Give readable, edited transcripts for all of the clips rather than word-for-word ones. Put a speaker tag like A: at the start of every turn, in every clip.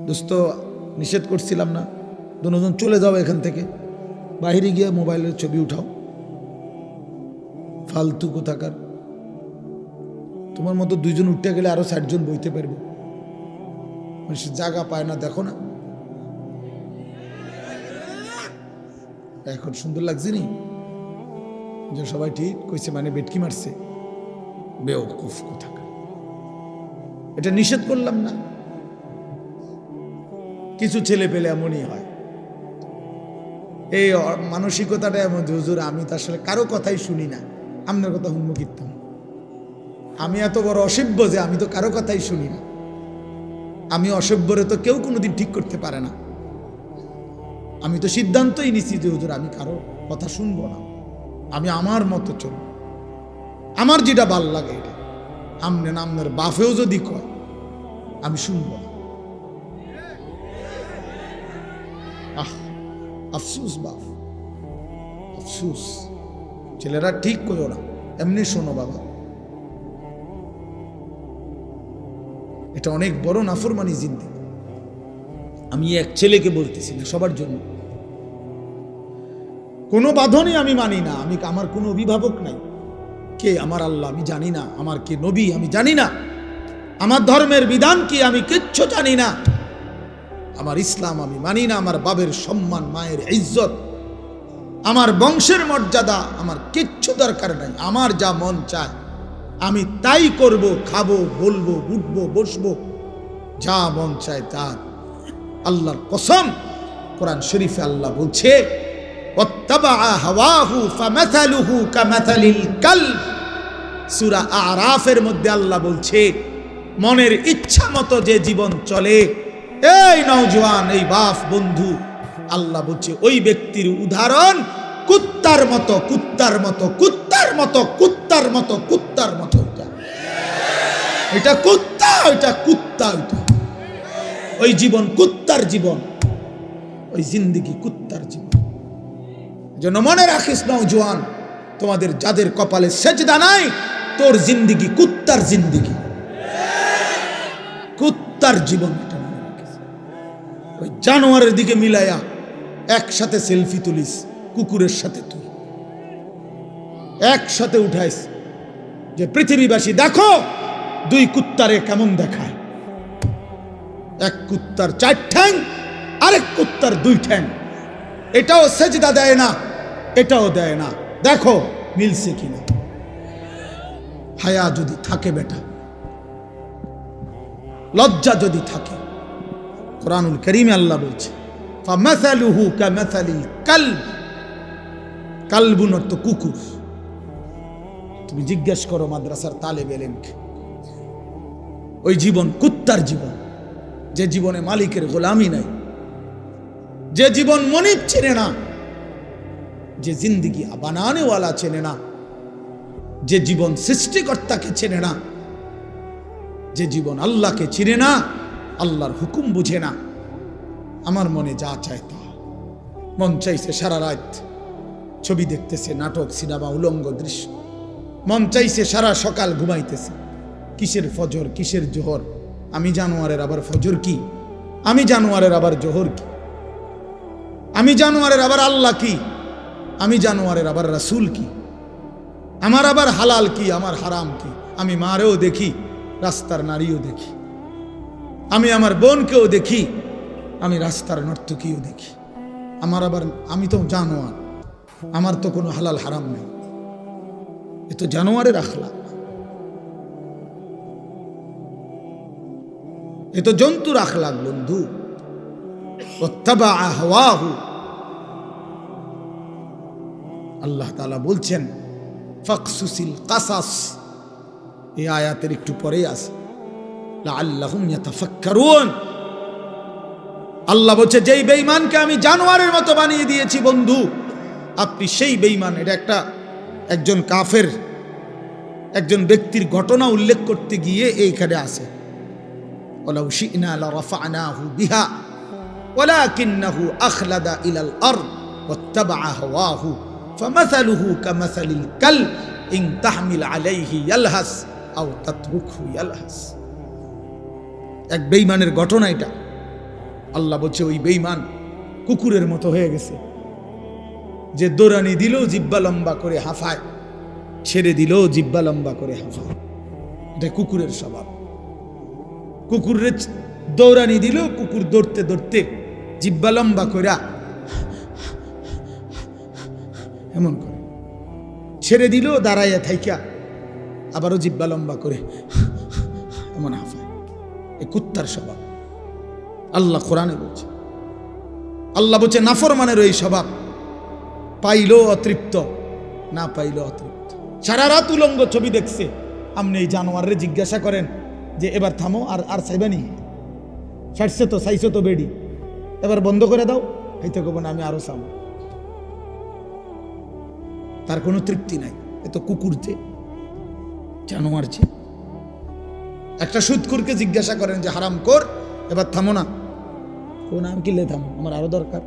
A: দোস্ত নিষেধ করছিলাম না, দুজন চলে যাও এখান থেকে, বাইরে গিয়ে মোবাইলের ছবি উঠাও, ফালতু কোথাকার। তোমার মতো দুইজন উঠতে গেলে আরো 60 জন বইতে পারবে, মানুষের জায়গা পায় না। দেখো না এখন সুন্দর লাগছে নি যে সবাই ঠিক কইছে, মানে বেটকি মারছে, বেওকুফ কোথাকার। এটা নিষেধ করলাম না, কিছু ছেলে পেলে এমনই হয়। এই মানসিকতাটা এমন যে হুজুর আমি তো আসলে কারো কথাই শুনি না, আপনার কথা হুন্ম কীর্তন। আমি এত বড় অসভ্য যে আমি তো কারো কথাই শুনি না। আমি অসভ্যরে তো কেউ কোনোদিন ঠিক করতে পারে না। আমি তো সিদ্ধান্তই নিচ্ছি যে হুজুর আমি কারো কথা শুনবো না, আমি আমার মতো চলব, আমার যেটা ভাল লাগে এটা। আমনে আপনার বাফেও যদি কয় আমি শুনবো না। আফসুস বাপ, আফসুস। ছেলেরা ঠিক করো না, এমনি শোনো বাবা, এটা অনেক বড় নাফরমানি জিন্দেগি। আমি এক ছেলেকে বলতেছি না, সবার জন্য। কোনো বাঁধনই আমি মানি না, আমি আমার কোনো অভিভাবক নাই। কে আমার আল্লাহ আমি জানি না, আমার কে নবী আমি জানি না, আমার ধর্মের বিধান কি আমি কিচ্ছু জানি না, আমার ইসলাম আমি মানি না, আমার বাবের সম্মান, মায়ের ইজ্জত, আমার বংশের মর্যাদা আমার কিচ্ছু দরকার নাই। আমার যা মন চায় আমি তাই করব, খাবো, বলবো, উঠবো, বসবো, যা মন চায় তা। আল্লাহর কসম, কোরআন শরীফে আল্লাহ বলছে ওয়াত্তাবাআ হাওয়াহু ফামাসালুহু কামাসালিল কালব। সূরা আরাফের মধ্যে আল্লাহ বলছে মনের ইচ্ছা মতো যে জীবন চলে, এই নওজোয়ান, এই বাপ বন্ধু, আল্লাহ বলছে ওই ব্যক্তির উদাহরণ কুত্তার মতো, কুত্তার মতো, কুত্তার মতো, কুত্তার মতো, কুত্তার মতো। এটা কুত্তা, এটা কুত্তা, এটা ওই জীবন কুত্তার জীবন, ওই জিন্দেগি কুত্তার জীবন। যেন মনে রাখিস নওজোয়ান, তোমাদের যাদের কপালে সেজদা নাই, তোর জিন্দেগি কুত্তার জিন্দেগি, কুত্তার জীবন। এটা মনে রাখিস। ওই জানোয়ারের দিকে মিলাইয়া একসাথে সেলফি তুলিস, কুকুরের সাথে তুই একসাথে উঠাইস যে পৃথিবীবাসী দেখো দুই কুত্তারে কেমন দেখায়। এক কুত্তার 4 ঠ্যাং, আরেক কুত্তার 2 ঠ্যাং। এটাও সেজদা দেয় না, এটাও দেয় না, দেখো মিলছে কিনা। হায়া যদি থাকে বেটা, লজ্জা যদি থাকে, কোরআনুল কারীমে আল্লাহ বলছে ফামাসালুহু কামাসালিল কালব। কালবুন অর্থ কুকুর। তুমি জিজ্ঞেস করো মাদ্রাসার তালেব ইলমকে, ওই জীবন কুত্তার জীবন, যে জীবনে মালিকের গোলামি নাই, যে জীবন মনিব চেনে না, যে জিন্দেগি বানানেওয়ালা চেনে না, যে জীবন সৃষ্টিকর্তাকে চেনে না, যে জীবন আল্লাহকে চিনে না, আল্লাহর হুকুম বুঝে না। আমার মনে যা চায় তা, মন চাইছে সারা রাত ছবি দেখতেছে, নাটক, সিনেমা, উলঙ্গ দৃশ্য। মন চাইছে সারা সকাল ঘুমাইতেছে। কিসের ফজর, কিসের জোহর? আমি জানোয়ারের আবার ফজর কি? আমি জানোয়ারের আবার জোহর কি? আমি জানোয়ারের আবার আল্লাহ কি? আমি জানোয়ারের আবার রাসূল কি? আমার আবার হালাল কি, আমার হারাম কি? আমি মারেও দেখি, রাস্তার নারীও দেখি, আমি আমার বোনকেও দেখি, আমি রাস্তার নর্তকীও দেখি। আমার আবার, আমি তো জানোয়ার, আমার তো কোনো হালাল হারাম নেই। এ তো জানোয়ারের আখলাক, এ তো জন্তুর আখলাক বন্ধু। ওয়াত্তাবাআ হাওয়াহু। আল্লাহ তাআলা বলছেন ফাকসুসিল কাসাস, এই আয়াতের একটু পরেই আছে লাআল্লাহুম ইয়াতাফাক্কারুন। আল্লাহ বলছে যেই বেঈমানকে আমি জানোয়ারের মতো বানিয়ে দিয়েছি বন্ধু, আপনি সেই বেঈমান। এটা একজন কাফের, একজন ব্যক্তির ঘটনা উল্লেখ করতে গিয়ে এইখানে আছে ওয়ালাউ শি'না লারাফা'নাহু বিহা ওয়ালাকিন্নাহু আখলাদা ইলাল আরদ ওয়াত্তাবাআ হাওয়াহু ফামাসালুহু কামাসালিল কালব ইন তাহমিল আলাইহি ইয়ালহাস আও তাতরুকহু ইয়ালহাস। এক বেঈমানের ঘটনা এটা। আল্লাহ বলছে ওই বেঈমান কুকুরের মতো হয়ে গেছে, যে দৌড়ানি দিল জিব্বা লম্বা করে হাঁফায়, ছেড়ে দিল জিব্বা লম্বা করে হাঁফায়। এটা কুকুরের স্বভাব। কুকুরের দৌড়ানি দিল, কুকুর দৌড়তে দৌড়তে জিব্বা লম্বা করে এমন করে, ছেড়ে দিল দাঁড়াইয়া থাইকা আবারও জিব্বা লম্বা করে এমন হাঁফায়। এই কুত্তার স্বভাব আল্লাহ কোরআনে বলছে। আল্লাহ বলছে নাফরমানের এই স্বভাব, পাইলো অতৃপ্ত, না পাইলো অতৃপ্ত। সারা রাত উলঙ্গ ছবি দেখছে, আপনি এই জানোয়ারে জিজ্ঞাসা করেন যে এবার থামো, আর চাইবানি, ছাড়ছে তো, চাইছো তো বেডি, এবার বন্ধ করে দাও, এইতে কব না আমি আরো চাবো। তার কোনো তৃপ্তি নাই। এ তো কুকুর যে, জানোয়ার যে। একটা সুদখোরকে জিজ্ঞাসা করেন যে হারাম কর, এবার থামো না, কোন নাম কিনলে থামো, আমার আরো দরকার।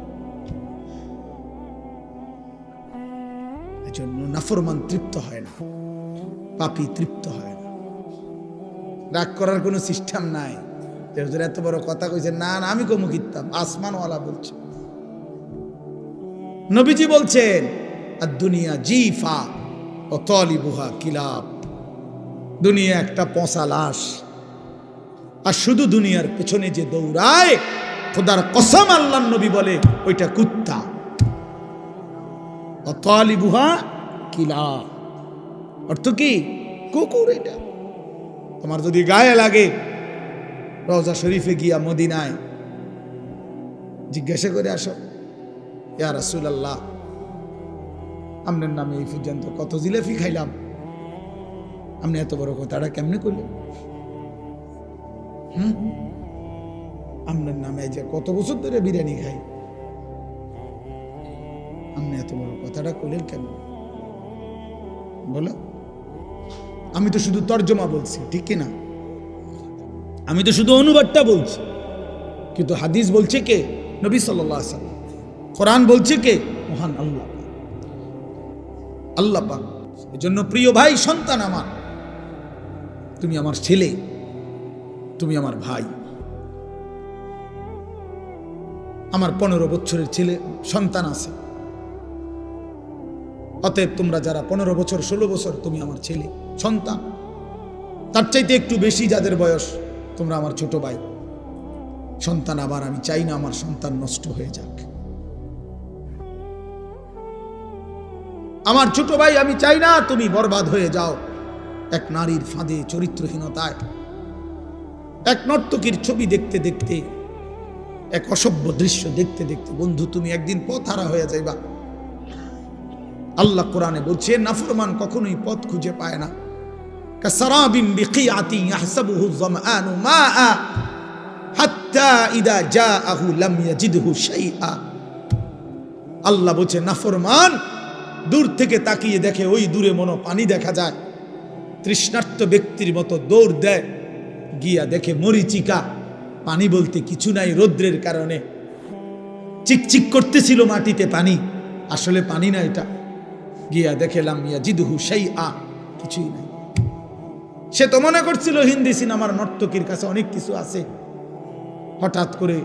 A: এজন্য নাফরমান তৃপ্ত হয় না, পাপী তৃপ্ত হয় না। রাগ করার কোনো সিস্টেম নাই। এত বড় কথা কইছে, না না আমি কমু কিতাম, আসমানওয়ালা বলছে। নবীজি বলছেন আর দুনিয়া জিফা ও তলিবুহা কিলাব, দুনিয়া একটা পচা লাশ, আর শুধু দুনিয়ার পেছনে যে দৌড়ায়, খোদার কসম আল্লাহর নবী বলে ওইটা কুত্তা। ও তলিবুহা কিলাব অর্থ কি? কুকুর। এটা তোমার যদি গায়ে লাগে, রওজা শরীফে গিয়া মদিনায় জিজ্ঞাসা করে আসো, ইয়া রাসূলুল্লাহ আপনার নামে এই পর্যন্ত কত জিলাপি খাইলাম, আপনি এত বড় কথাটা কেমনে করলেন? আপনার নামে যে কত বছর ধরে বিরিয়ানি খাই, আপনি এত বড় কথাটা করলেন কেমন? বলো। আমি তো শুধু তর্জমা বলছি, ঠিক কিনা? আমি তো শুধু অনুবাদটা বলছি, কিন্তু হাদিস বলছে কে? নবী সাল্লাল্লাহু আলাইহি ওয়াসাল্লাম। কোরআন বলছে কে? মহান আল্লাহ, আল্লাহ পাক। এজন্য প্রিয় ভাই, সন্তান আমার, তুমি আমার ছেলে, তুমি আমার ভাই। আমার 15 বছরের ছেলে সন্তান আছে, অতএব তোমরা যারা 15 বছর 16 বছর, তুমি আমার ছেলে সন্তান। তার চাইতে একটু বেশি যাদের বয়স, তোমরা আমার ছোট ভাই সন্তান। আবার আমি চাই না আমার সন্তান নষ্ট হয়ে যাক। আমার ছোট ভাই, আমি চাই না তুমি বরবাদ হয়ে যাও এক নারীর ফাঁদে, চরিত্রহীনতায়, এক নর্তকীর ছবি দেখতে দেখতে, এক অসভ্য দৃশ্য দেখতে দেখতে। বন্ধু, তুমি একদিন পথহারা হয়ে যাইবা। আল্লাহ কোরআনে বলছে নাফরমান কখনোই পথ খুঁজে পায় না। কাসারাবিন বিকিআতিন ইয়াহসাবুহু যামআনু মাআ হাত্তা ইদা জাআহু লাম ইয়াজিদহু শাইআ। আল্লাহ বলছে নাফরমান দূর থেকে তাকিয়ে দেখে, ওই দূরে মনো পানি দেখা যায়, তৃষ্ণার্ত ব্যক্তির মতো দৌড় দেয়, গিয়া দেখে মরিচিকা, পানি বলতে কিছু নাই। রৌদ্রের কারণে চিকচিক করতেছিল মাটিতে পানি, আসলে পানি না এটা। গিয়া দেখে লাম ইয়াজিদহু শাইআ, কিছুই নাই। সে তো মনে করছিল হিন্দি সিনেমার নর্তকীর কাছে অনেক কিছু আছে। হঠাৎ করে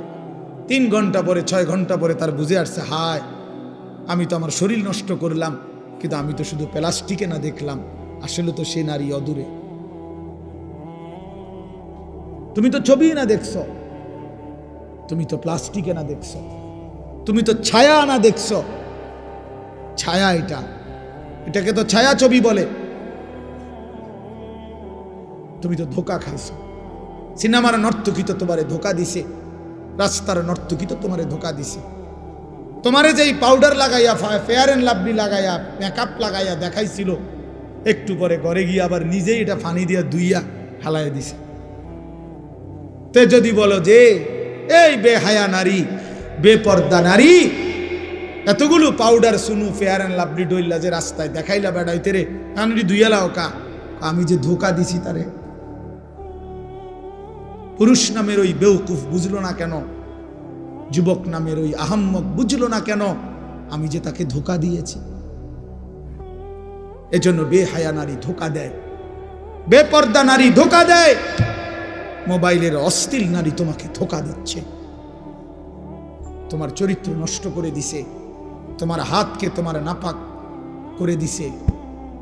A: 3 ঘন্টা পরে, 6 ঘন্টা পরে তার বুঝে আসছে, হায় আমি তো আমার শরীর নষ্ট করলাম, কিন্তু আমি তো শুধু প্লাস্টিকে না দেখলাম, আসলে তো সে নারী অদূরে। তুমি তো ছবি না দেখছো, তুমি তো প্লাস্টিকে না দেখছো, তুমি তো ছায়া না দেখছো। ছায়া এটাকে তো ছায়া ছবি বলে। তুমি তো ধোকা খাইছো। সিনেমার নর্তকী তো তোমারে ধোকা দিছে, রাস্তার নর্তকী তো তোমারে ধোকা দিছে। তোমারে যেই পাউডার লাগাইয়া, ফেয়ার এন্ড লাভলি লাগাইয়া, মেকআপ লাগাইয়া দেখাইছিল, একটু পরে ঘরে গিয়ে আবার নিজেই এটা পানি দিয়া ধুইয়া হালাইয়া দিছে। তে যদি বলো যে এই বেহায়া নারী, বেপর্দা নারী, এতগুলো পাউডার সুনু ফেয়ার এন্ড লাভলি ডইলা যে রাস্তায় দেখাইলা বেড়াইতে রে, কানড়ি ধুইয়া লাও কা, আমি যে ধোকা দিছি তারে। পুরুষ নামের ওই বেউকুফ বুঝলো না কেন? যুবক নামের ওই আহাম্মক বুঝলো না কেন? আমি যে তাকে ধোকা দিয়েছি। এজন্য বেহায়া নারী ধোকা দেয়, বেপর্দা নারী ধোকা দেয়, মোবাইলের অশ্লীল নারী তোমাকে ধোকা দিচ্ছে। তোমার চরিত্র নষ্ট করে দিছে, তোমার হাতকে তোমার নাপাক করে দিছে,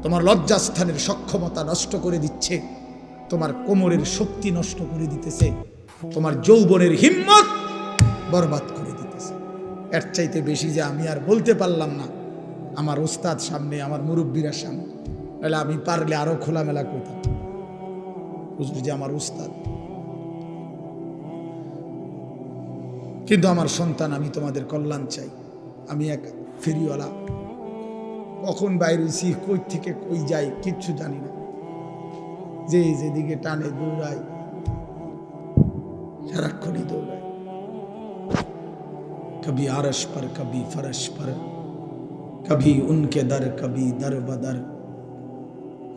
A: তোমার লজ্জাস্থানের সক্ষমতা নষ্ট করে দিচ্ছে, তোমার কোমরের শক্তি নষ্ট করে দিতেছে, তোমার যৌবনের হিম্মত বরবাদ করে দিতেছে। এর চাইতে বেশি যে আমি আর বলতে পারলাম না আমার ওস্তাদ সামনে, আমার মুরব্বীরা সামনে, তাহলে আমি পারলে আরো খোলামেলা কইতাম। হুজুর যে আমার ওস্তাদ, কিন্তু আমার সন্তান, আমি তোমাদের কল্যাণ চাই। আমি এক ফেরিওয়ালা, কখন বাইরে হইছি, কই থেকে কই যাই কিচ্ছু জানি না, যে যেদিকে টানে দৌড়াই, সারাক্ষণই দৌড়াই, কবি আরশ पर कभी फरश पर, कभी उनके दर कभी दर बदर,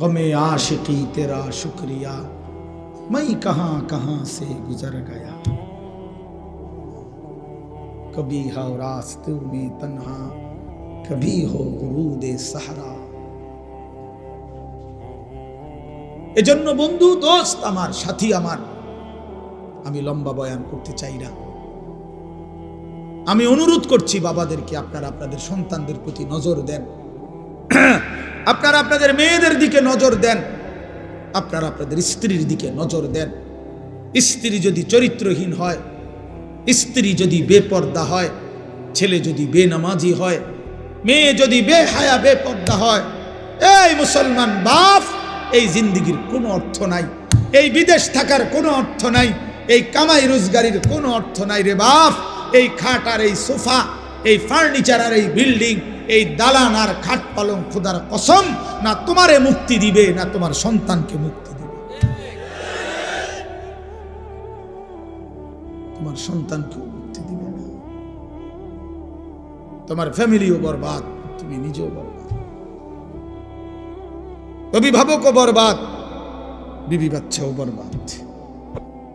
A: गमे आशिकी तेरा शुक्रिया, मैं कहां कहां से गुजर गया, कभी हो रास्तों में तन्हा, कभी हो गुरूद सहरा। এজন্য বন্ধু, দোস্ত আমার, সাথী আমার, আমি লম্বা বয়ান করতে চাই না। আমি অনুরোধ করছি বাবাদেরকে, আপনারা আপনাদের সন্তানদের প্রতি নজর দেন, আপনারা আপনাদের মেয়েদের দিকে নজর দেন, আপনারা আপনাদের স্ত্রীর দিকে নজর দেন। স্ত্রী যদি চরিত্রহীন হয়, স্ত্রী যদি বেপর্দা হয়, ছেলে যদি বেনামাজি হয়, মেয়ে যদি বেহায়া বেপর্দা হয়, এই মুসলমান বাপ, এই জিন্দেগির কোনো অর্থ নাই, এই বিদেশ থাকার কোনো অর্থ নাই, এই কামাই রোজগারির কোনো অর্থ নাই রে বাপ। এই খাট আর এই সোফা, এই ফার্নিচার আর এই বিল্ডিং, এই দালান আর খাট পালং, খোদার কসম, না তোমারে মুক্তি দিবে, না তোমার সন্তানকে মুক্তি দিবে। তোমার সন্তানকে মুক্তি দিবে না, তোমার ফ্যামিলিও বরবাদ, তুমি নিজেও বরবাদ, অভিভাবকও বরবাদ, বিবি বাচ্চাও বরবাদ।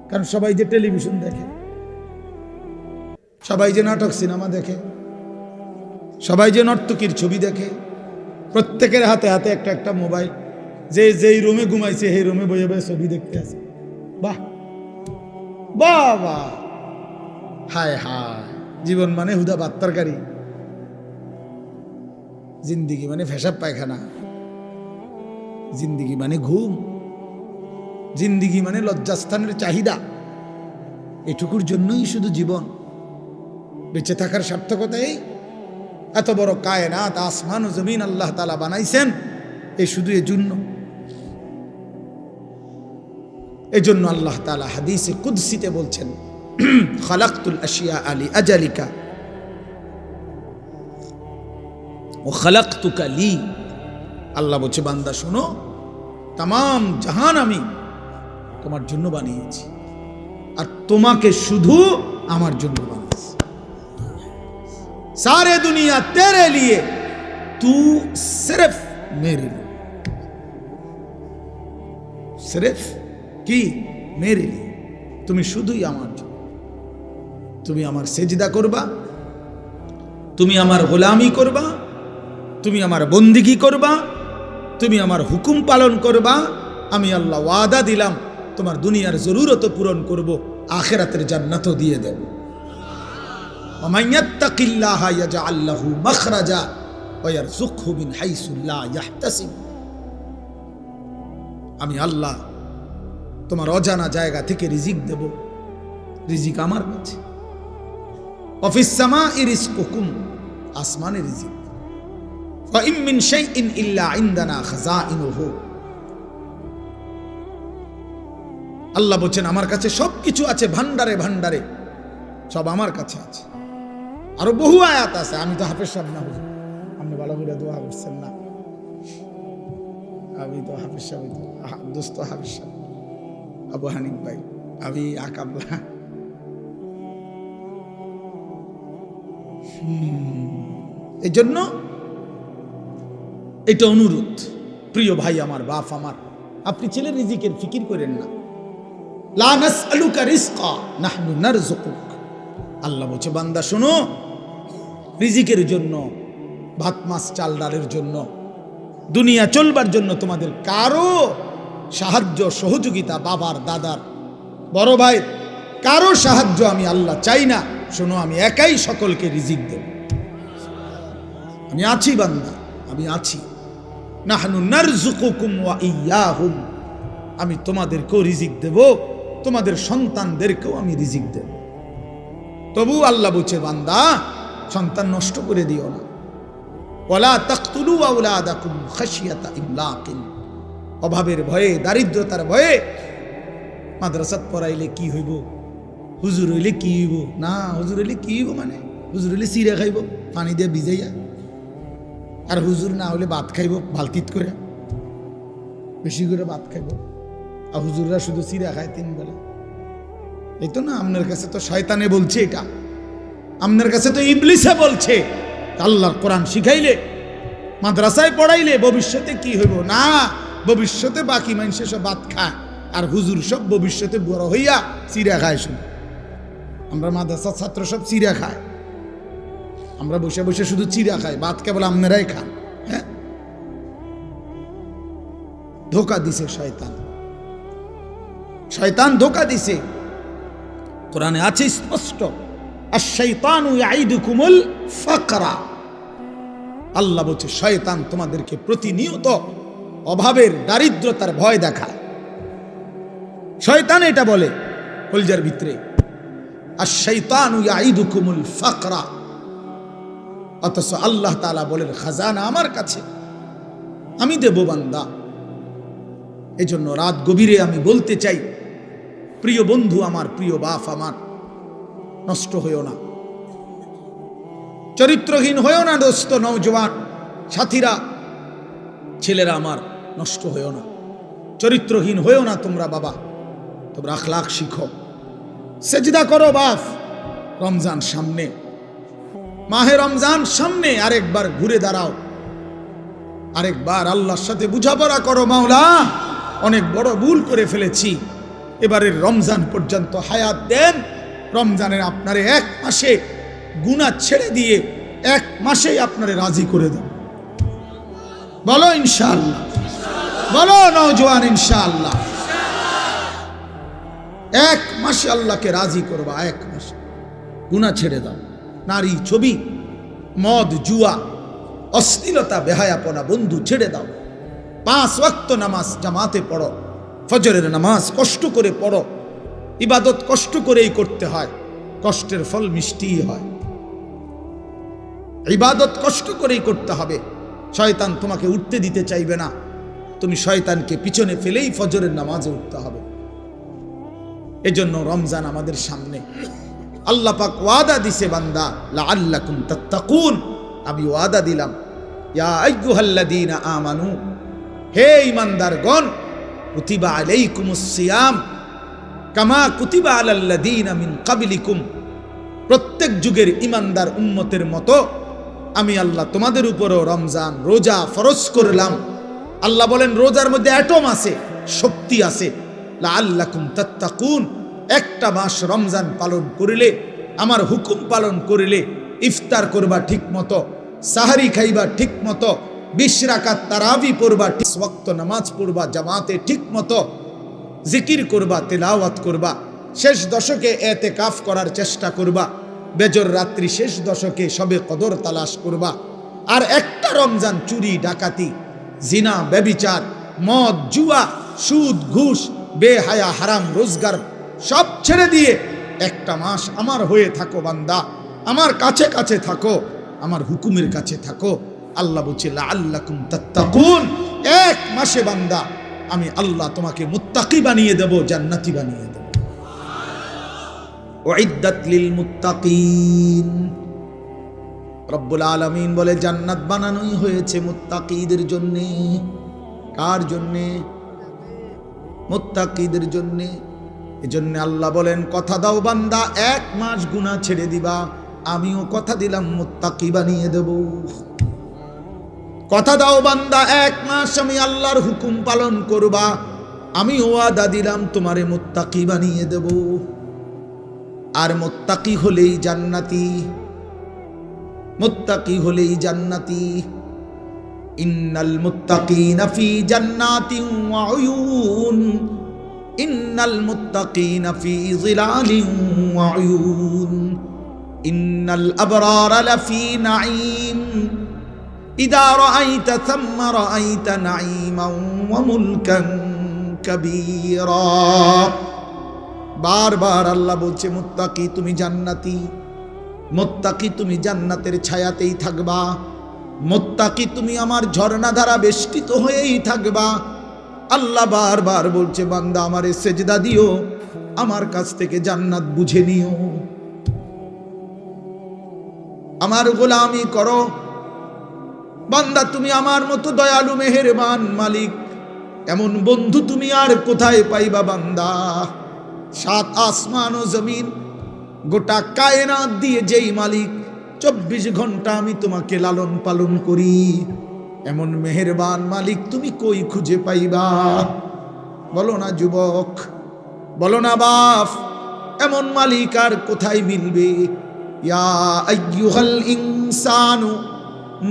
A: কারণ সবাই যে টেলিভিশন দেখে, সবাই যে নাটক সিনেমা দেখে, সবাই যে নর্তকীর ছবি দেখে, প্রত্যেকের হাতে হাতে একটা একটা মোবাইল, যে যেই রুমে ঘুমাইছে সেই রুমে বসে বসে ছবি দেখতে আছে। বাহ বাবা, হায় হায়, জীবন মানে হুদা ভাত তরকারি, জিন্দিগি মানে ফেসাব পায়খানা, জিন্দিগি মানে ঘুম, জিন্দিগি মানে লজ্জাস্থানের চাহিদা। এটুকুর জন্যই শুধু জীবন, বেঁচে থাকার সার্থকতা এই। এত বড় কায়নাত, আসমান ও জমিন আল্লাহ তাআলা বানাইছেন এই শুধু এই জন্য। এই জন্য আল্লাহ তাআলা হাদিসে কুদসিতে বলছেন, খালাকতুল আশিয়া আলি আজালিকা ও খালাকতুকা লি। আল্লাহ বলছে, বান্দা শোনো, তাম জাহান আমি তোমার জন্য বানিয়েছি, আর তোমাকে শুধু আমার জন্য বানিয়েছি। सारे दुनिया तेरे लिए, तू सिर्फ मेरे लिए, सिर्फ কি मेरे लिए, তুমি শুধুই আমার জন্য। তুমি আমার সেজদা করবা, তুমি আমার গোলামি করবা, তুমি আমার বন্দিগি করবা, তুমি আমার হুকুম পালন করবা। আমি আল্লাহ ওয়াদা দিলাম তোমার দুনিয়ার জরুরত পূরণ করব, আখিরাতের জান্নাতও দিয়ে দেব। ومن يتق الله يجعل له مخرجا ويرزقه من حيث لا يحتسب। আমি আল্লাহ তোমার অজানা জায়গা থেকে রিজিক দেব, রিজিক আমার কাছে। ওয়াফিস সামাই রিজকুকুম, আসমানে রিজিক। ওয়া ইম মিন শাইইন ইল্লা ইনদানা খাযাইনুহু। আল্লাহ বলেন আমার কাছে সবকিছু আছে, ভান্ডারে ভান্ডারে সব আমার কাছে আছে। আরো বহু আয়াত আছে, আমি তো হাফেজ সাহেব না, হুজুর আপনি ভালো করে দোয়া করছেন না, আমি তো হাফেজ সাহেব, দোস্ত হাফেজ সাহেব আবু হানিফ ভাই, আমি আকাবলা। এই জন্য এটা অনুরোধ, প্রিয় ভাই আমার, বাপ আমার, আপনি ছেলের রিজিকের ফিকির করেন না। লা নাসআলুকা রিজকা নাহনু নারযুকুক। আল্লাহ বলছে, বান্দা শোনো, রিজিকের জন্য, ভাত মাছ চাল ডালের জন্য, দুনিয়া চলবার জন্য তোমাদের কারো সাহায্য সহযোগিতা, বাবার দাদার বড় ভাই কারো সাহায্য আমি আল্লাহ চাই না। শোনো আমি একাই সকলকে রিজিক দেব, আমি আছি বান্দা, আমি আছি। নাহনু নারযুকুকুম ওয়া ইয়্যাহুম, আমি তোমাদেরকেও রিজিক দেব, তোমাদের সন্তানদেরকেও আমি রিজিক দেব। তবু আল্লাহ বলছে বান্দা সন্তান নষ্ট করে দিও না। ওয়ালা তাকতুলু আওলাদাকুম খাশিয়াতা ইমলাকিন, অভাবের ভয়ে, দারিদ্রতার ভয়ে মাদ্রাসাত পড়াইলে কি হইব, হুজুর হইলে কি হইব, না হুজুর হইলে কি হইব মানে হুজুর হইলে চিরা খাইব পানি দিয়ে ভিজাইয়া, আর হুজুর না হলে ভাত খাইব বালতিত করে, বেশি করে ভাত খাইব। আর হুজুররা শুধু চিরা খায় 3 বেলা। এই তো না, আপনার কাছে তো শয়তানে বলছে, এটা আপনার কাছে তো ইবলিসে বলছে। আল্লাহর কোরআন শিখাইলে, মাদ্রাসায় পড়াইলে ভবিষ্যতে কি হইব, না ভবিষ্যতে বাকি মানুষে সব ভাত খায়, আর হুজুর সব ভবিষ্যতে বড় হইয়া চিরা খায়। শুধু আমরা মাদ্রাসার ছাত্র সব চিরা খায়, আমরা বসে বসে শুধু চিরা খাই, ভাত কেবল আপনারাই খান। হ্যাঁ, ধোকা দিছে শয়তান, শয়তান ধোকা দিছে। কোরআনে আছে স্পষ্ট, আশ-শাইতানু ইয়াইদুকুমুল ফাকরা, আল্লাহ বলছে শয়তান তোমাদেরকে প্রতিনিয়ত অভাবের, দারিদ্রতার ভয় দেখায়। শয়তান এটা বলে কলজার ভিতরে, আশ-শাইতানু ইয়াইদুকুমুল ফাকরা, অথচ আল্লাহ তাআলা বলেন খাজানা আমার কাছে, আমি দেব বান্দা। এজন্য রাত গভীরে আমি বলতে চাই, প্রিয় বন্ধু আমার, প্রিয় বাপ আমার, নষ্ট হইও না, চরিত্রহীন হইও না দোস্ত, নওজোয়ান সাথীরা, ছেলেরা আমার, নষ্ট হইও না, চরিত্রহীন হইও না তোমরা বাবা। তোমরা আখলাক শিখো, সেজদা করো বাপ। রমজান সামনে, মাহে রমজান সামনে, আরেকবার ঘুরে দাঁড়াও, আরেকবার আল্লাহর সাথে বুঝাপড়া করো, মাওলা অনেক বড় ভুল করে ফেলেছি, এবারের রমজান পর্যন্ত হায়াত দেন। রমজানের আপনারে 1 মাসে গুনাহ ছেড়ে দিয়ে 1 মাসেই আপনারে রাজি করে দেব। বলো ইনশাআল্লাহ, বলো নওজোয়ান ইনশাআল্লাহ। 1 মাসে আল্লাহকে রাজি করবা, 1 মাসে গুনাহ ছেড়ে দাও। নারী, ছবি, মদ, জুয়া, অশ্লীলতা, বেহায়াপনা বন্ধু ছেড়ে দাও। 5 ওয়াক্ত নামাজ জামাতে পড়ো, ফজরের নামাজ কষ্ট করে পড়ো। ইবাদত কষ্ট করেই করতে হয়, কষ্টের ফল মিষ্টিই হয়। ইবাদত কষ্ট করেই করতে হবে। শয়তান তোমাকে উঠতে দিতে চাইবে না, তুমি শয়তানকে পিছনে ফেলেই ফজরের নামাজে উঠতে হবে। এজন্য রমজান আমাদের সামনে, আল্লাহ পাক ওয়াদা দিছে বান্দা, লাআল্লাকুম তাত্তাকুন, আমি ওয়াদা দিলাম, ইয়া আইয়ুহাল্লাযীনা আমানু, হে ঈমানদারগণ, কুতিবা আলাইকুমুস সিয়াম কামা কুতিবা আলাল্লাযীনা মিন ক্বাবলিকুম, প্রত্যেক যুগের ঈমানদার উম্মতের মতো আমি আল্লাহ তোমাদের উপরও রমজান রোজা ফরজ করলাম। আল্লাহ বলেন রোজার মধ্যে অ্যাটম আছে, শক্তি আছে। লাআল্লাকুম তাত্তাকুন, একটা মাস রমজান পালন করিলে, আমার হুকুম পালন করিলে, ইফতার করবা ঠিক মতো, সাহারি খাইবা ঠিক মতো, 20 রাকাত তারাবি পড়বা, 20 ওয়াক্ত নামাজ পড়বা জামাতে ঠিক মতো, জিকির করবা, তেলাওয়াত করবা, শেষ দশকে এতেকাফ করার চেষ্টা করবা, বেজর রাত্রি শেষ দশকে সবে কদর তালাশ করবা। আর একটা রমজান চুরি, ডাকাতি, জিনা, ব্যভিচার, মদ, জুয়া, সুদ, ঘুষ, বেহায়া, হারাম রোজগার সব ছেড়ে দিয়ে একটা মাস আমার হয়ে থাকো বান্দা, আমার কাছে কাছে থাকো, আমার হুকুমের কাছে থাকো। আল্লাহ বলছে লাআল্লাকুম তাত্তাকুন, 1 মাসে বান্দা আমি আল্লাহ তোমাকে মুত্তাকি বানিয়ে দেব, জান্নাতি বানিয়ে দেব। উইদ্দাত লিল মুত্তাকিন, রব্বুল আলামিন বলে জান্নাত বানানোই হয়েছে মুত্তাকিদের জন্য। কার জন্য? মুত্তাকিদের জন্য। এজন্য আল্লাহ বলেন কথা দাও বান্দা, 1 মাস গুনাহ ছেড়ে দিবা, আমিও কথা দিলাম মুত্তাকি বানিয়ে দেব। কথা দাও বান্দা, 1 মাস আমি আল্লাহর হুকুম পালন করবা, আমি ওয়াদা দিলাম তোমারে মুত্তাকি বানিয়ে দেব। আর মুত্তাকি হলেই জান্নাতি, মুত্তাকি হলেই জান্নাতি। ইন্নাল মুত্তাকিনা ফি জান্নাতিন ওয়া উয়ুন, ইন্নাল মুত্তাকিনা ফি যিলালিন ওয়া উয়ুন। ইন্নাল আবরারা লাফি নাঈম ইদা রাআইতা থাম্মা রাআইতা নাঈমান ওয়া মুলকান কাবীরা। বারবার আল্লাহ বলছে মুত্তাকি তুমি জান্নাতি, মুত্তাকি তুমি জান্নাতের ছায়াতেই থাকবা, মুত্তাকি তুমি আমার ঝর্ণা ধারা বেষ্টিত হয়েই থাকবা। আল্লাহ বারবার বলছে বান্দা আমারে সেজদা দিও, আমার কাছ থেকে জান্নাত বুঝে নিও, আমার গোলামি করো। বান্দা তুমি আমার মতো দয়ালু মেহেরবান মালিক, এমন বন্ধু তুমি আর কোথায় পাইবা বান্দা? সাত আসমান ও জমিন গোটা কায়নাত দিয়ে যেই মালিক 24 ঘন্টা আমি তোমাকে লালন পালন করি, এমন মেহেরবান মালিক তুমি কই খুঁজে পাইবা? বলো না যুবক, বলো না বাপ, এমন মালিক আর কোথায় মিলবে? ইয়া আইয়ুহাল ইনসানু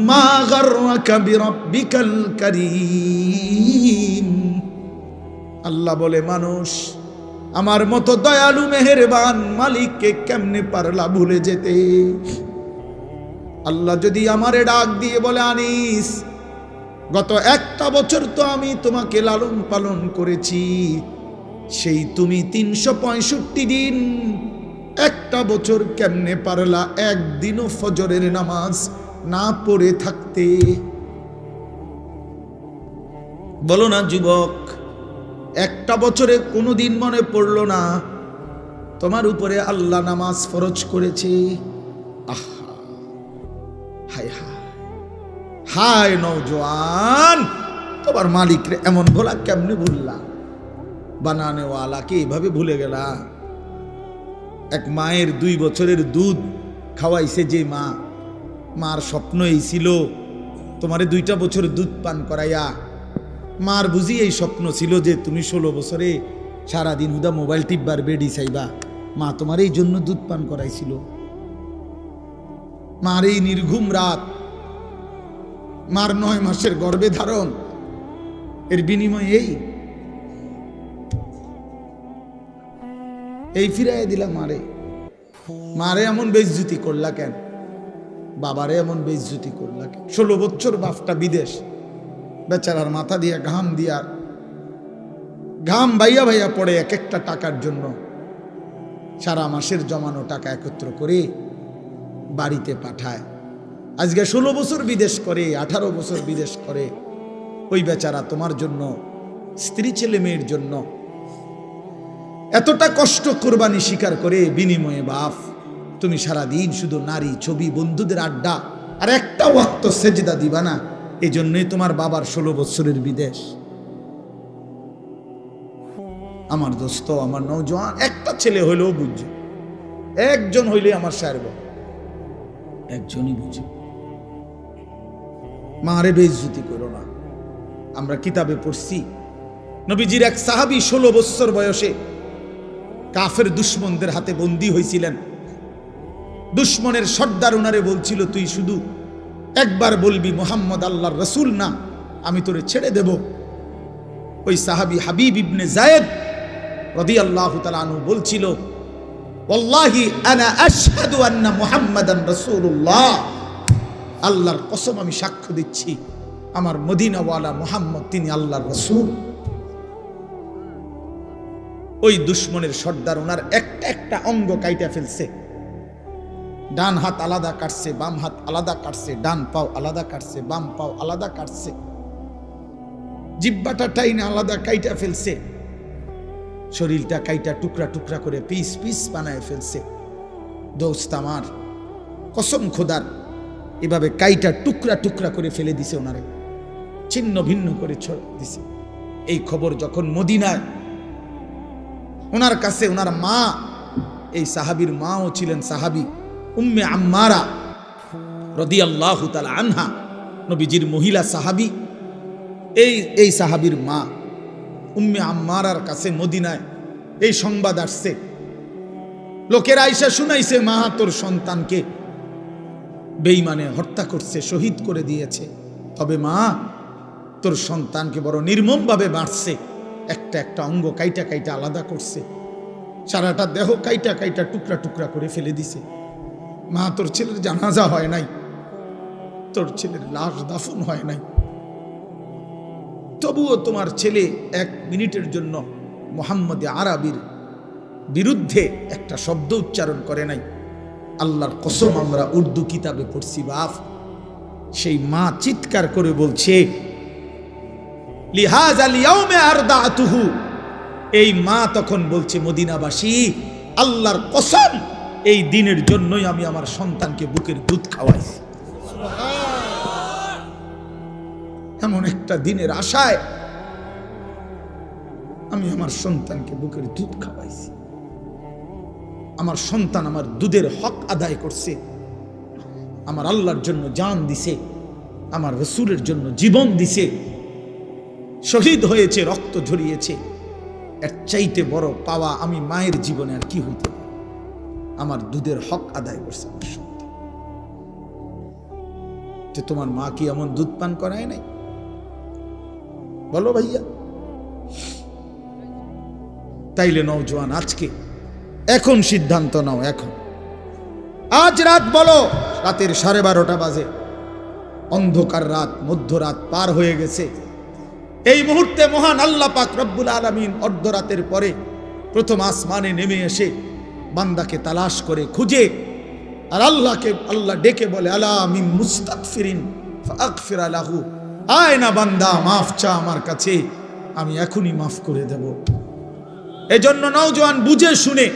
A: মা গাররাকা বিরাব্বিকাল কারীম। আল্লাহ বলে মানুষ আমার মতো দয়ালু মেহেরবান মালিককে কেমনে পারলা ভুলে যেতে? আল্লাহ যদি আমারে ডাক দিয়ে বলে আনিস গত একটা বছর তো আমি তোমাকে লালন পালন করেছি, সেই তুমি 365 দিন একটা বছর কেমনে পারলা একদিনও ফজরের নামাজ না পড়ে থাকতে? বলো না যুবক, একটা বছরে কোনোদিন মনে পড়লো না তোমার উপরে আল্লাহ নামাজ ফরজ করেছে? আহা হায় হায় হায় নওজোয়ান, তোমার মালিকরে এমন ভোলা কেমনে ভুললা? বানানেওয়ালাকে এইভাবে ভুলে গেলা? এক মায়ের 2 বছরের দুধ খাওয়াইছে যে মা, মার স্বপ্ন এই ছিল তোমারে 2টা বছর দুধ পান করাইয়া। মার বুঝি এই স্বপ্ন ছিল যে তুমি 16 বছরে সারাদিন হুদা মোবাইল টিপবার বেডি চাইবা, মা তোমার এই জন্য দুধ পান করাইছিল। মার এই নির্ঘুম রাত, মার 9 মাসের গর্ভে ধারণ, এর বিনিময়ে এই ফিরাইয়া দিলা মারে। মারে এমন বেইজ্জতি করলা কেন? বাবারে এমন বেইজ্জতি করলা কেন? 16 বছর বাপটা বিদেশ, বেচারার মাথা দিয়া ঘাম বাইয়া ভাইয়া পড়ে এক একটা টাকার জন্য। সারা মাসের জমানো টাকা একত্র করে বাড়িতে পাঠায়। আজকে 16 বছর বিদেশ করে, 18 বছর বিদেশ করে। ওই বেচারা তোমার জন্য, স্ত্রী ছেলে মেয়ের জন্য এতটা কষ্ট কোরবানি স্বীকার করে, বিনিময়ে বাপ তুমি সারাদিন শুধু নারী ছবি বন্ধুদের আড্ডা আর একটা ওয়াক্ত সেজদা দিবা না। এই জন্যই তোমার বাবার 16 বছরের বিদেশ। আমার দোস্ত, আমার নওজোয়ান, একটা ছেলে হইলেও বুঝছে, একজন হইলে আমার সারব, একজনই বুঝে। মারে বেইজ্জতি করো না। আমরা কিতাবে পড়ছি নবীজির এক সাহাবী 16 বছর বয়সে কাফের দুশমনদের হাতে বন্দী হয়েছিলেন। দুশমনের সর্দার ওনারে বলছিল তুই শুধু একবার বলবি মুহাম্মদ আল্লাহর রাসূল না, আমি তোরে ছেড়ে দেব। ওই সাহাবী হাবিব ইবনে যায়েদ রাদিয়াল্লাহু তাআলা আনহু বলছিল ওয়াল্লাহি আনা আশহাদু আন্না মুহাম্মাদান রাসূলুল্লাহ, আল্লাহর কসম আমি সাক্ষ্য দিচ্ছি আমার মদিনাওয়ালা মুহাম্মদ তিনি আল্লাহর রাসূল। ওই দুশমনের সর্দার ওনার একটা অঙ্গ কাইটা ফেলছে। ডান হাত আলাদা কাটছে, বাম হাত আলাদা কাটছে, ডান পাও আলাদা কাটছে, বাম পাও আলাদা কাটছে, জিহ্বাটা টাইনা আলাদা কাইটা ফেলছে, শরীরটা কাইটা টুকরা টুকরা করে পিস পিস বানায় ফেলছে। দোস্ত আমার, কসম খোদার, এভাবে কাইটা টুকরা টুকরা করে ফেলে দিছে, ওনারে ছিন্ন ভিন্ন করে ছড়ে দিছে। এই খবর যখন মদিনায় ওনার কাছে, ওনার মা, এই সাহাবীর মাও ছিলেন সাহাবী উম্মে আম্মারা রাদিয়াল্লাহু তাআলা আনহা, নবীজির মহিলা সাহাবী। এই সাহাবীর মা উম্মে আম্মারার কাছে মদিনায় এই সংবাদ আসছে। লোকেরা আইসা শুনাইছে মা তোর সন্তানকে বেঈমানে হত্যা করছে, শহীদ করে দিয়েছে। তবে মা তোর সন্তানকে বড় নির্মমভাবে মারছে, একটা অঙ্গ কাইটা কাইটা আলাদা করছে, সারাটা দেহ কাইটা কাইটা টুকরা টুকরা করে ফেলে দিছে। মা তোর ছেলের জানাজা হয় নাই, তোর ছেলের লাশ দাফন হয় নাই, তবুও তোমার ছেলে 1 মিনিটের জন্য মুহাম্মদ আরবির বিরুদ্ধে একটা শব্দ উচ্চারণ করে নাই। আল্লাহর কসম আমরা উর্দু কিতাবে পড়ছি বাপ। সেই মা চিৎকার করে বলছে লিহাযাল ইয়াউমে আরদাতুহু। এই মা তখন বলছে মদিনাবাসী আল্লাহর কসম এই দিনের জন্যই আমি আমার সন্তানকে বুকের দুধ খাওয়াইছি। এমন একটা দিনের আশায় আমি আমার সন্তানকে বুকের দুধ খাওয়াইছি। আমার সন্তান আমার দুধের হক আদায় করছে, আমার আল্লাহর জন্য জান দিছে, আমার রাসূলের জন্য জীবন দিছে, শহীদ হয়েছে, রক্ত ঝরিয়েছে। এর চাইতে বড় পাওয়া আমি মায়ের জীবনে আর কি হইতে পারে? আমার দুধের হক আদায় করছে আমার সন্তান। যে তোমার মা কি এমন দুধ পান করায় নাই? বলো ভাইয়া। তাইলে নওজোয়ান আজকে এখন সিদ্ধান্ত নাও, এখন আজ রাত বলো, রাতের 12:30 বাজে, অন্ধকার রাত, মধ্যরাত পার হয়ে গেছে। এই মুহূর্তে মহান আল্লাহ পাক রব্বুল আলামিন অর্ধরাতের পরে প্রথম আসমানে নেমে এসে বান্দাকে তালাশ করে খুঁজে, আর আল্লাহ ডেকে বলে আলা মিন মুস্তাগফিরিন ফাগফির লাহু, আয় না বান্দা মাফ চা আমার কাছে, আমি এখনই মাফ করে দেব। এজন্য নওজোয়ান বুঝে শুনে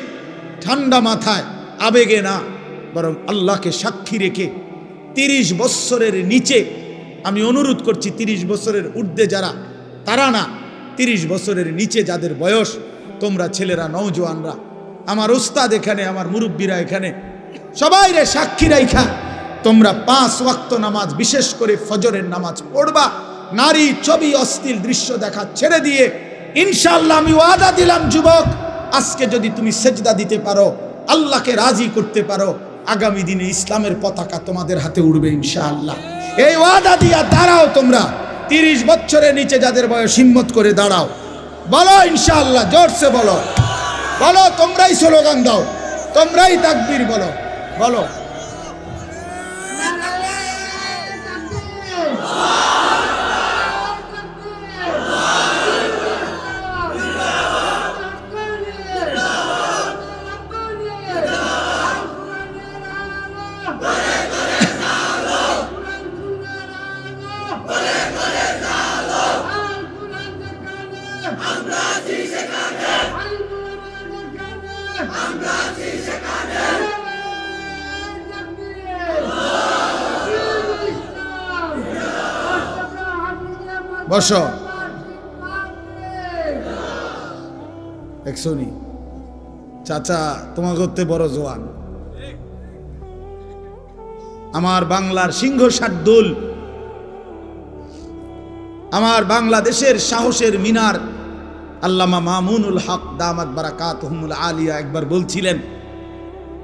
A: ঠান্ডা মাথায়, আবেগে না, বরং আল্লাহকে সাক্ষী রেখে 30 বছরের নিচে, আমি অনুরোধ করছি 30 বছরের ঊর্ধ্বে যারা, তারা না, 30 বছরের নিচে যাদের বয়স, তোমরা ছেলেরা, নওজোয়ানরা, আমার উস্তাদ এখানে, আমার মুরব্বীরা এখানে, সবাই রে সাক্ষী রাইখা তোমরা 5 ওয়াক্ত নামাজ, বিশেষ করে ফজরের নামাজ পড়বা। নারী, ছবি, অশ্লীল দৃশ্য দেখা ছেড়ে দিয়ে ইনশাআল্লাহ আমি ওয়াদা দিলাম যুবক, আজকে যদি তুমি সেজদা দিতে পারো, আল্লাহকে রাজি করতে পারো, আগামী দিনে ইসলামের পতাকা তোমাদের হাতে উড়বে ইনশাআল্লাহ। এই ওয়াদা দিয়া দাঁড়াও তোমরা। 30 বছরের নিচে যাদের বয়স, হিম্মত করে দাঁড়াও, বলো ইনশাআল্লাহ, জোরসে বলো, বলো, তোমরাই স্লোগান দাও, তোমরাই তাকবীর বলো, বলো। বসো। দেখছনি চাচা, তোমার করতে বড় জোয়ান, আমার বাংলার সিংহ শার্দুল, আমার বাংলাদেশের সাহসের মিনার আল্লামা মামুনুল হক দামাত বারাকাতুহুমুল আলিয়া একবার বলছিলেন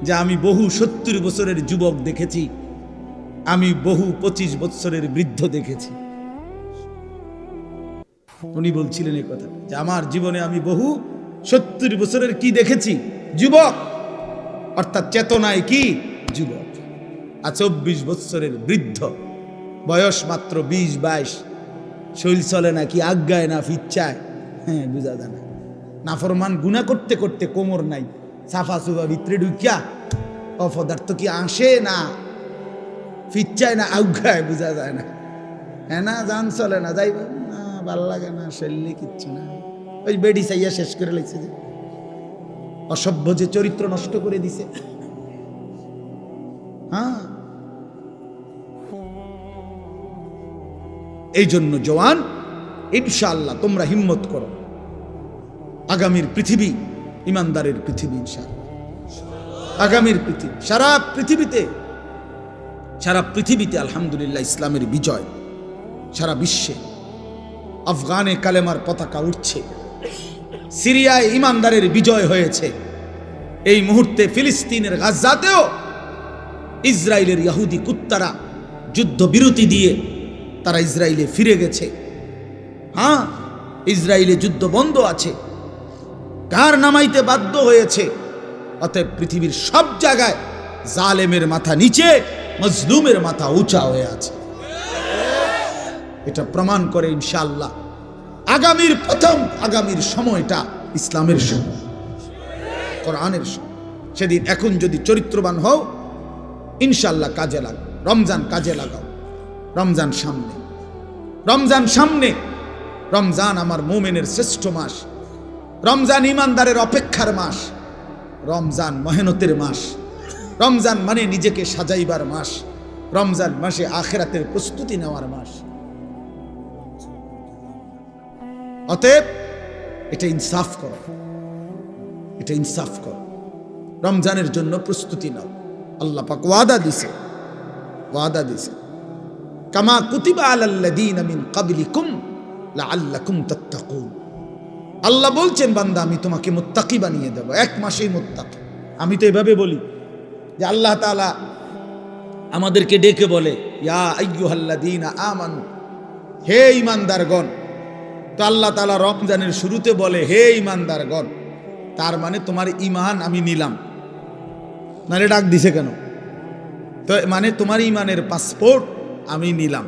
A: যে আমি বহু 70 বছরের যুবক দেখেছি, আমি বহু 25 বছরের বৃদ্ধ দেখেছি। উনি বলছিলেন এই কথা যে আমার জীবনে আমি বহু 70 বছরের কি দেখেছি? যুবক, অর্থাৎ চেতনায় কি যুবক, আর 24 বছরের বৃদ্ধ, বয়স মাত্র 20-22, শৈল চলে না, কি আজ্ঞায় না ফিচ্ছায়, হ্যাঁ বুঝা যায় না, নাফরমান গুনাহ করতে করতে কোমর নাই, সাফা সুফা ভিতরে ঢুকিয়া অপদার্থ কি আসে না, ফিচ্ছায় না, আজ্ঞায় বুঝা যায় না, হ্যাঁ না, জান চলে না, যাইব না, ভাল লাগে না, শৈলী কিচ্ছু না, ওই বেডি চাইয়া শেষ করে লাগছে, যে অসভ্য, যে চরিত্র নষ্ট করে দিছে। হ্যাঁ, এই জন্য জওয়ান, ইনশাআল্লাহ তোমরা হিম্মত করো, আগামীর পৃথিবী ইমানদারের পৃথিবী, ইনশাআল্লাহ আগামীর পৃথিবী, সারা পৃথিবীতে আলহামদুলিল্লাহ ইসলামের বিজয়, সারা বিশ্বে আফগানে কালেমার পতাকা উঠছে, সিরিয়ায় ইমানদারের বিজয় হয়েছে, এই মুহূর্তে ফিলিস্তিনের গাজাতেও ইসরায়েলের ইহুদি কুত্তারা যুদ্ধ বিরতি দিয়ে তারা ইসরায়েলে ফিরে গেছে। হ্যাঁ, ইসরায়েলে যুদ্ধ বন্ধ আছে, কার নামাইতে বাধ্য হয়েছে। অতএব পৃথিবীর সব জায়গায় জালেমের মাথা নিচে, মজলুমের মাথা উঁচা হয়ে আছে। এটা প্রমাণ করে ইনশাআল্লাহ আগামীর সময়টা ইসলামের সময়, কোরআনের সময়। সেদিন এখন যদি চরিত্রবান হও, ইনশাআল্লাহ কাজে লাগাও। রমজান কাজে লাগাও। রমজান সামনে। রমজান আমার মুমিনের শ্রেষ্ঠ মাস। রমজান ইমানদারের অপেক্ষার মাস। রমজান মেহনতের মাস। রমজান মানে নিজেকে সাজাইবার মাস। রমজান মাসে আখিরাতের প্রস্তুতি নেওয়ার মাস। অতএব এটা ইনসাফ করো, রমজানের জন্য প্রস্তুতি নাও। আল্লাহ পাক ওয়াদা দিছে কামা কুতিবা আলাল্লাযীনা মিন ক্বাবলিকুম লাআল্লাকুম তাত্তাকুন। আল্লাহ বলছেন, বান্দা আমি তোমাকে মুত্তাকি বানিয়ে দেব, এক মাসেই মুত্তাকি। আমি তো এভাবে বলি যে আল্লাহ তাআলা আমাদেরকে ডেকে বলে, ইয়া আইয়ুহাল্লাযীনা আমানু, হে ঈমানদারগণ। তো আল্লাহ তাআলা রমজানের শুরুতে বলে, হে ঈমানদারগণ, তার মানে তোমার ঈমান আমি নিলাম। নারে ডাক দিছে কেন? তো মানে তোমার ঈমানের পাসপোর্ট আমি নিলাম।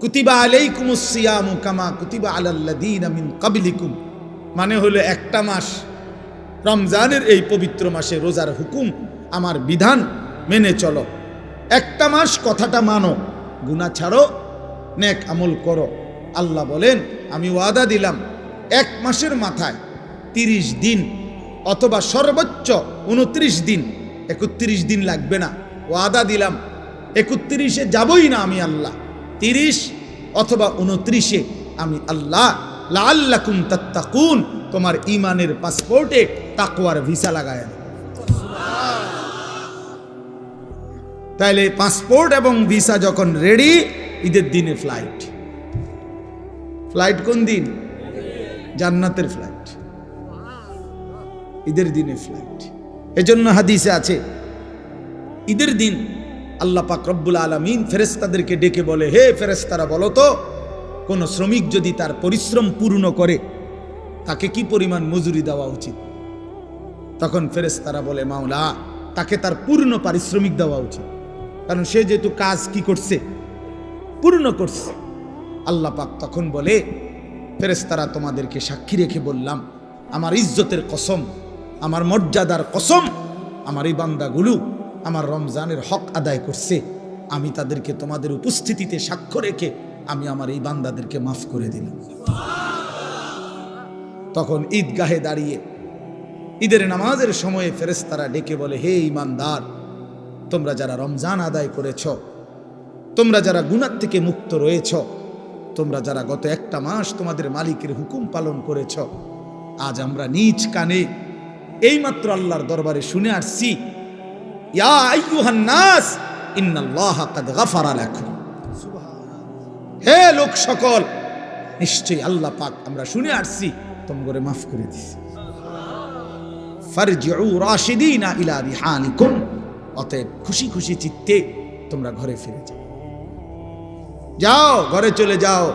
A: কুতিবা আলাইকুমুস সিয়ামু কামা কুতিবা আলাল্লাযীনা মিন ক্বাবলিকুম, মানে হলো একটা মাস, রমজানের এই পবিত্র মাসে রোজার হুকুম, আমার বিধান মেনে চলো। একটা মাস কথাটা মানো, গুনাহ ছাড়ো, নেক আমল করো। আল্লাহ বলেন, আমি ওয়াদা দিলাম এক মাসের মাথায় 30 দিন অথবা সর্বোচ্চ 29 দিন, 31 দিন লাগবে না। ওয়াদা দিলাম 31-এ যাবই না আমি আল্লাহ, 30 অথবা 29-এ আমি আল্লাহ লাআল্লাকুম তাত্তাকুন, তোমার ঈমানের পাসপোর্টে তাকওয়ার ভিসা লাগায় দেব। তাইলে পাসপোর্ট এবং ভিসা যখন রেডি, ঈদের দিনে ফ্লাইট কোন দিন? জান্নাতের ফ্লাইট, ঈদের দিনে ফ্লাইট। এজন্য হাদিসে আছে, ঈদের দিন আল্লাহ পাক রব্বুল আলামিন ফেরেশতাদেরকে ডেকে বলে, হে ফেরেশতারা, বলো তো কোন শ্রমিক যদি তার পরিশ্রম পূর্ণ করে তাকে কি পরিমাণ মজুরি দেওয়া উচিত? তখন ফেরেশতারা বলে, মাওলা, তাকে তার পূর্ণ পারিশ্রমিক দেওয়া উচিত, কারণ সে যেহেতু কাজ কি করছে, পূর্ণ করছে। আল্লাহ পাক তখন বলে, ফেরেশতারা, তোমাদেরকে সাক্ষী রেখে বললাম, আমার ইজ্জতের কসম, আমার মর্যাদার কসম, আমার এই বান্দাগুলো আমার রমজানের হক আদায় করছে, আমি তাদেরকে তোমাদের উপস্থিতিতে সাক্ষ্য রেখে আমি আমার এই বান্দাদেরকে মাফ করে দিলাম। তখন ঈদগাহে দাঁড়িয়ে ঈদের নামাজের সময়ে ফেরেশতারা ডেকে বলে, হে ঈমানদার, তোমরা যারা রমজান আদায় করেছ, তোমরা যারা গুনাহ থেকে মুক্ত রয়েছ, তোমরা যারা গত একটা মাস তোমাদের মালিকের হুকুম পালন করেছ, আজ আমরা নিজ কানে এইমাত্র আল্লাহর দরবারে শুনে আসছি, ইয়া আইয়ুহান নাস ইন্নাল্লাহা কাদ গাফারা লাকুম। হে লোক সকল, নিশ্চয়ই আল্লাহ পাক, আমরা শুনে আসছি, তোমরা মাফ করে দিয়েছে। ফারজিউ রাশিদিনা ইলা রিহানিকুম, অতএব খুশি খুশি চিত্তে তোমরা ঘরে ফিরে যাও। যাও, ঘরে চলে যাও।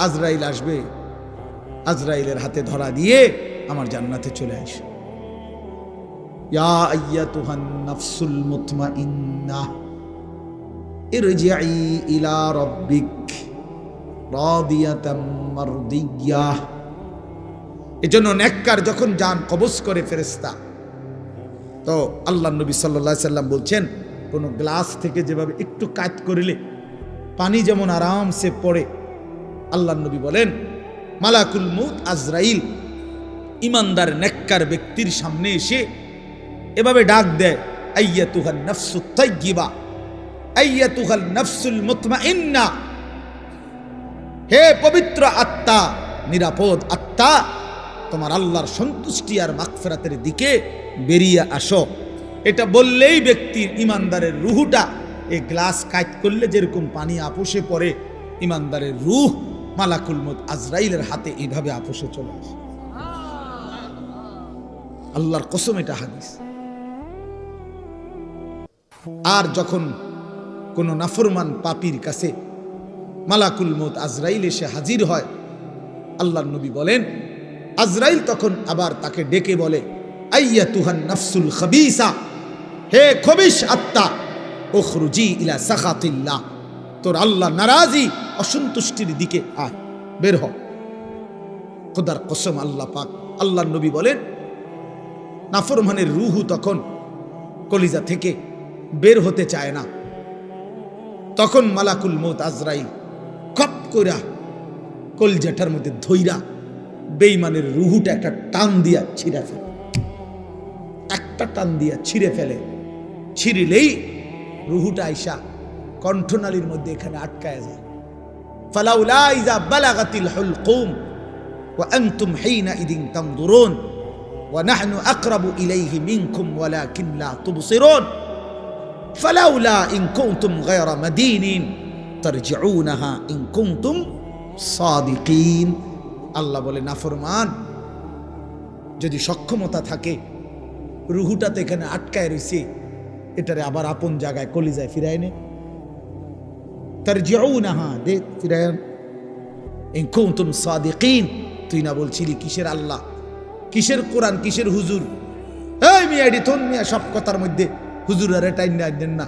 A: আজরাইল আসবে, আজরাইলের হাতে ধরা দিয়ে আমার জান্নাতে চলে আসো। ইয়া আইয়াতুহান নাফসুল মুতমাইন্নাহ ইরজিই ইলা রাব্বিক রাদিয়াতাম মারদিয়াহ। এজন্য নেককার যখন জান কবজ করে ফেরেশতা, তো আল্লাহ নবী সাল্লাল্লাহু আলাইহি সাল্লাম বলছেন, কোন গ্লাস থেকে যেভাবে একটু কাট করলে পানি যেমন আরামসে পড়ে, আল্লাহ নবী বলেন মালাকুল মউত আজরাইল ইমানদার নেককার ব্যক্তির সামনে এসে এভাবে ডাক দেয়, আইয়াতুহান নাফসুত তাইয়্যিবা আইয়াতুহাল নাফসুল মুতমাইন্না, হে পবিত্র আত্মা, নিরাপদ আত্মা, তোমার আল্লাহর সন্তুষ্টি আর মাগফিরাতের দিকে বেরিয়ে আসো। এটা বললেই ব্যক্তির ইমানদারের রুহটা, এই গ্লাস কাট করলে যেরকম পানি আপোষে পড়ে, ইমানদারের রুহ মালাকুল মউত আজরাইলের হাতে এইভাবে আপোষে চলে আসে। আল্লাহর কসম, এটা হাদিস। আর যখন কোন নাফরমান পাপীর কাছে মালাকুল মউত আজরাইল এসে হাজির হয়, আল্লাহর নবী বলেন, আজরাইল তখন আবার তাকে ডেকে বলে, আইয়াতুহান নাফসুল খাবিসা হে খবিশ আত্মা, উখরুজি ইলা সাখাতিল্লাহ, তোর আল্লাহ নারাজি অসন্তুষ্টির দিকে আয়, বের হ। খোদার কসম, আল্লাহ পাক, আল্লাহর নবী বলেন, নাফরমানের রুহু তখন কলিজা থেকে বের হতে চায় না। তখন মালাকুল মউত আজরাইল খপ কইরা কলজাটার মধ্যে ধইরা বেঈমানের রুহুটা একটা টান দিয়া ছিঁড়ে ফেলে, একটা টান দিয়া ছিঁড়ে ফেলে। ছিঁড়িলেই রুহুটা আইসা কণ্ঠনালীর মধ্যে এখানে আটকায় যায়। ফালাউলা ইযা বালাগাতিল হুলকুম ওয়া আনতুম হিনাইযিন তানজুরুন ওয়া নাহনু আকরাবু ইলাইহি মিনকুম ওয়ালাকিন লা তুবসিরুন ফালাউলা ইন কুনতুম গায়রা মাদিনিন তারজিউনাহা ইন কুনতুম সাদিকিন। আল্লাহ বলে, নাফরমান যদি সক্ষমতা থাকে, রুহুটা তো এখানে আটকায় রইছে, এটারে আবার আপন জায়গায় কলিজায় ফিরায় নে। তারজিউনাহা, দে ফিরায়, ইন কুনতুম সাদিকিন। তুই না বলছিলি কিসের আল্লাহ, কিসের কোরআন, কিসের হুজুর? এই মিয়াডি থন মিয়া, সব কথার মধ্যে হুজুর আরে টাইন আইনেন না,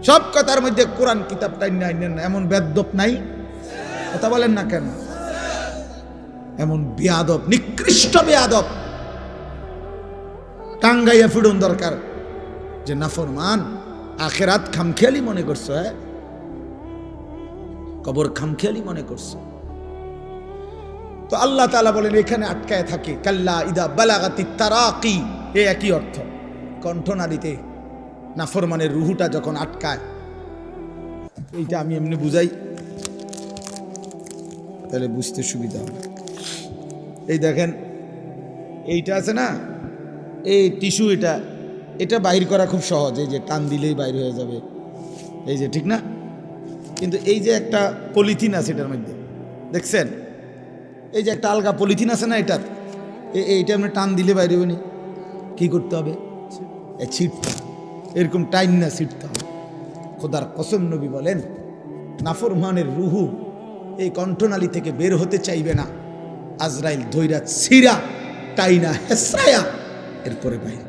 A: সব কথার মধ্যে কোরআন কিতাব টাইন আইনেন না, এমন বেয়াদব নাই? কথা বলেন না কেন? এমন বেয়াদব, নিকৃষ্ট বেয়াদব টাঙ্গাইয়া ফিরুন দরকার। যে নাফরমান আখেরাত খামখেয়ালি মনে করছো, কবর খামখেয়ালি মনে করছো। তো আল্লাহ তাআলা বলেন এখানে আটকায় থাকে। কাল্লা ইদা বালাগাতিত তারাকি, এ একই অর্থ। কণ্ঠনালীতে নাফরমানের রুহুটা যখন আটকায়, এইটা আমি এমনি বুঝাই তাহলে বুঝতে সুবিধা হবে। এই দেখেন, এইটা আছে না, এই টিস্যু, এটা বাহির করা খুব সহজ, এই যে টান দিলেই বাইর হয়ে যাবে, এই যে, ঠিক না? কিন্তু এই যে একটা পলিথিন আছে এটার মধ্যে, দেখছেন? এই যে একটা আলগা পলিথিন আছে না, এটার এইটা আপনি টান দিলে বাইরে হবেনি, কি করতে হবে? ছিটতে, এরকম টাইম না ছিটতে হবে। খোদার কসম, নবী বলেন, নাফরমানের রুহু এই কণ্ঠনালী থেকে বের হতে চাইবে না। আজরাইল ধৈরা ছিরা টাইনা হেসায়া এরপরে বাইরে,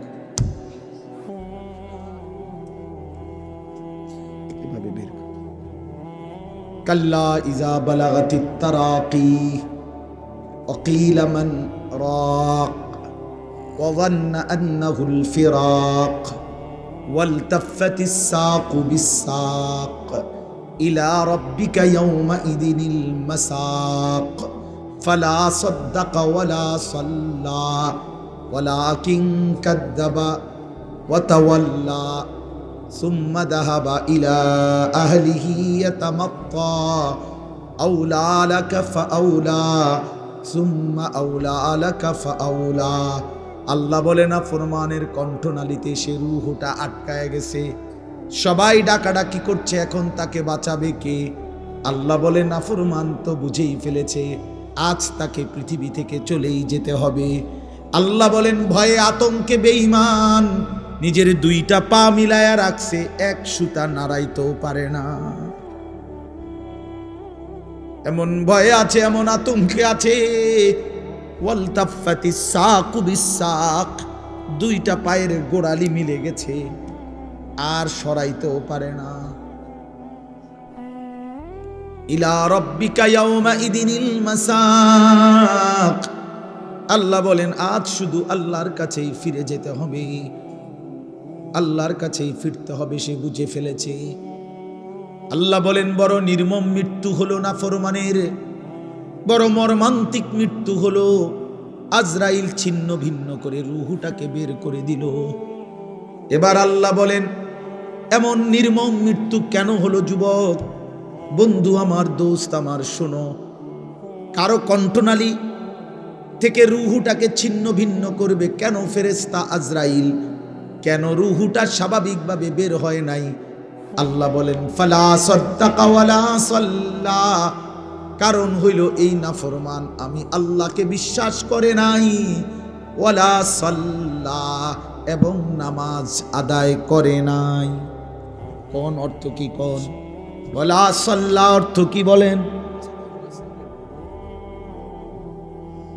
A: এভাবে বের। কাল্লা ইজা বালাগাতিত তারাকি وقيل من راق وظن أنه الفراق والتفت الساق بالساق إلى ربك يومئذ المساق فلا صدق ولا صلى ولكن كذب وتولى ثم ذهب إلى أهله يتمطى أولى لك فأولى সুম্মা আউলা আলাকা ফাআউলা। আল্লাহ বলে, না ফরমানের কণ্ঠনালীতে সে রূহটা আটকায় গেছে, সবাই ডাকাডাকি করছে, এখন তাকে বাঁচাবে কে? আল্লাহ বলে, না ফরমান তো বুঝেই ফেলেছে, আজ তাকে পৃথিবী থেকে চলেই যেতে হবে। আল্লাহ বলেন, ভয়ে আতঙ্কে বেঈমান নিজের দুইটা পা মিলায়া রাখছে, এক সুতা নাড়াইতেও পারে না। এমন ভয়ে আছে, এমন আতঙ্কে আছে। ওয়ালতাফাতিস সাকু বিসাক, দুইটা পায়ের গোড়ালি মিলে গেছে, আর সরাইতেও পারে না। ইলা রাব্বিকা ইয়াউমাইদিনিল মাসাক। আল্লাহ বলেন, আজ শুধু আল্লাহর কাছেই ফিরে যেতে হবে, আল্লাহর কাছেই ফিরতে হবে, সে বুঝে ফেলেছে। আল্লাহ বলেন, বড় নির্মম মৃত্যু হলো নাফরমানের, বড় মর্মান্তিক মৃত্যু হলো। আজরাইল ছিন্ন ভিন্ন করে রুহুটাকে বের করে দিল। এবার আল্লাহ বলেন, এমন নির্মম মৃত্যু কেন হলো যুবক? বন্ধু আমার, দোস্ত আমার, শোনো, কারো কণ্ঠনালী থেকে রুহুটাকে ছিন্ন ভিন্ন করবে কেন ফেরেশতা আজরাইল? কেন রুহুটা স্বাভাবিকভাবে বের হয় নাই? আল্লাহ বলেন, ফালা সাদ্দাকা ওয়ালা সাল্লা, কারণ হইল এই নাফরমান আমি আল্লাহকে বিশ্বাস করে নাই, ওয়ালা সাল্লা, এবং নামাজ আদায় করে নাই। কোন অর্থ কি? কোন ওয়ালা সাল্লা অর্থ কি বলেন?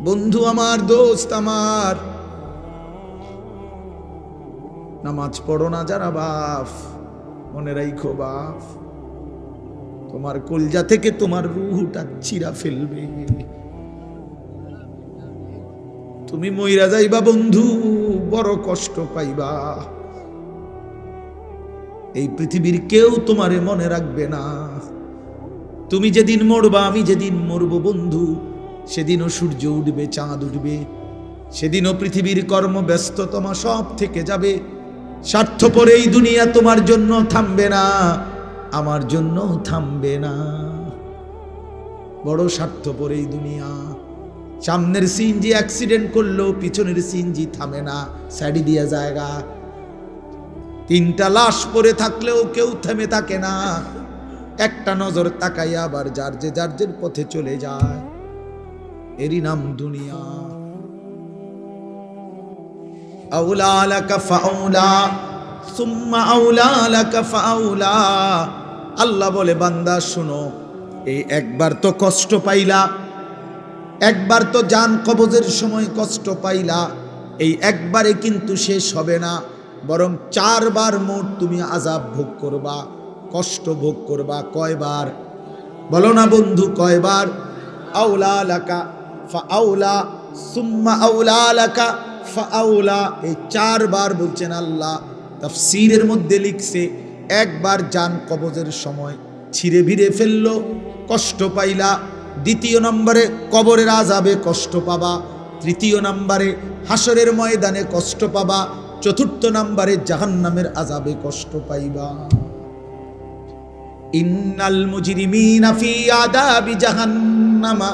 A: বন্ধু আমার, দোস্ত আমার, নামাজ পড়ো না যারা বাপ, মনে রাখো বাপ, তোমার কলজা থেকে তোমার রূহটা চিরা ফেলবে। তুমি মইরা যাইবা বন্ধু, বড় কষ্ট পাইবা। এই পৃথিবীর কেউ তোমারে মনে রাখবে না। তুমি যেদিন মরবা, আমি যেদিন মরব বন্ধু, সেদিনও সূর্য উঠবে, চাঁদ উঠবে, সেদিনও পৃথিবীর কর্মব্যস্ততমা সব থেকে যাবে। স্বার্থপর এই দুনিয়া তোমার জন্য থামবে না, আমার জন্য থামবে না। বড় স্বার্থপর এই দুনিয়া। সামনের সিএনজি অ্যাক্সিডেন্ট করলো, পিছনের সিএনজি থামে না, সাইডে দিয়া জায়গা। তিনটা লাশ পড়ে থাকলেও কেউ থেমে থাকে না। একটা নজর তাকাইয়া আবার যার যে পথে চলে যায়। এরই নাম দুনিয়া। আউলা লাকা ফাউলা সুম্মা আউলা লাকা ফাউলা। আল্লাহ বলে বান্দা শোনো, এই একবার তো কষ্ট পাইলা, একবার তো জান কবজের সময় কষ্ট পাইলা, এই একবারে কিন্তু শেষ হবে না, বরং 4 বার মোট তুমি আযাব ভোগ করবা, কষ্ট ভোগ করবা। কয়বার বলো না বন্ধু, কয়বার? আউলা লাকা ফাউলা সুম্মা আউলা লাকা ফাউলা, এই 4 বার বলছেন আল্লাহ। তাফসীরের মধ্যে লিখছে, একবার জান কবজের সময় ছিঁড়ে ভিড়ে ফেললো, কষ্ট পাইলা। দ্বিতীয় নম্বরে কবরের আযাবে কষ্ট পাবা। তৃতীয় নম্বরে হাসরের ময়দানে কষ্ট পাবা। চতুর্থ নম্বরে জাহান্নামের আযাবে কষ্ট পাইবা। ইন্নাল মুজরিমিনা ফি আযাবি জাহান্নামা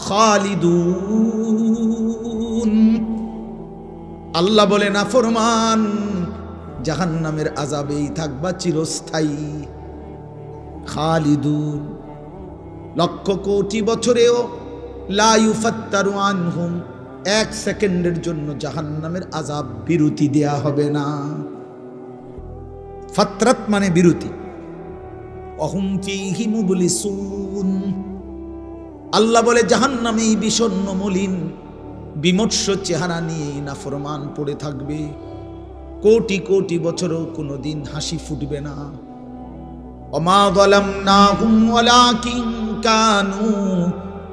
A: খালিদুন। আল্লাহ বলে নাফরমান জাহান্নামের আযাবেই থাকবা চিরস্থায়ী। খালিদুন, লক্ষ কোটি বছরেও লা ইউফাত্তারু আনহুম, 1 সেকেন্ডের জন্য জাহান্নামের আযাব বিরতি দেয়া হবে না। ফাতরাত মানে বিরতি। অহুম ফীহি মুবলিসুন। আল্লাহ বলে জাহান্নামে বিষণ্ণ মলিন বিমর্ষ চেহারা নিয়ে নাফরমান পড়ে থাকবে। কোটি কোটি বছরও কোনোদিন হাসি ফুটবে না। ওমা যালামনাহুম ওয়ালাকিন কানু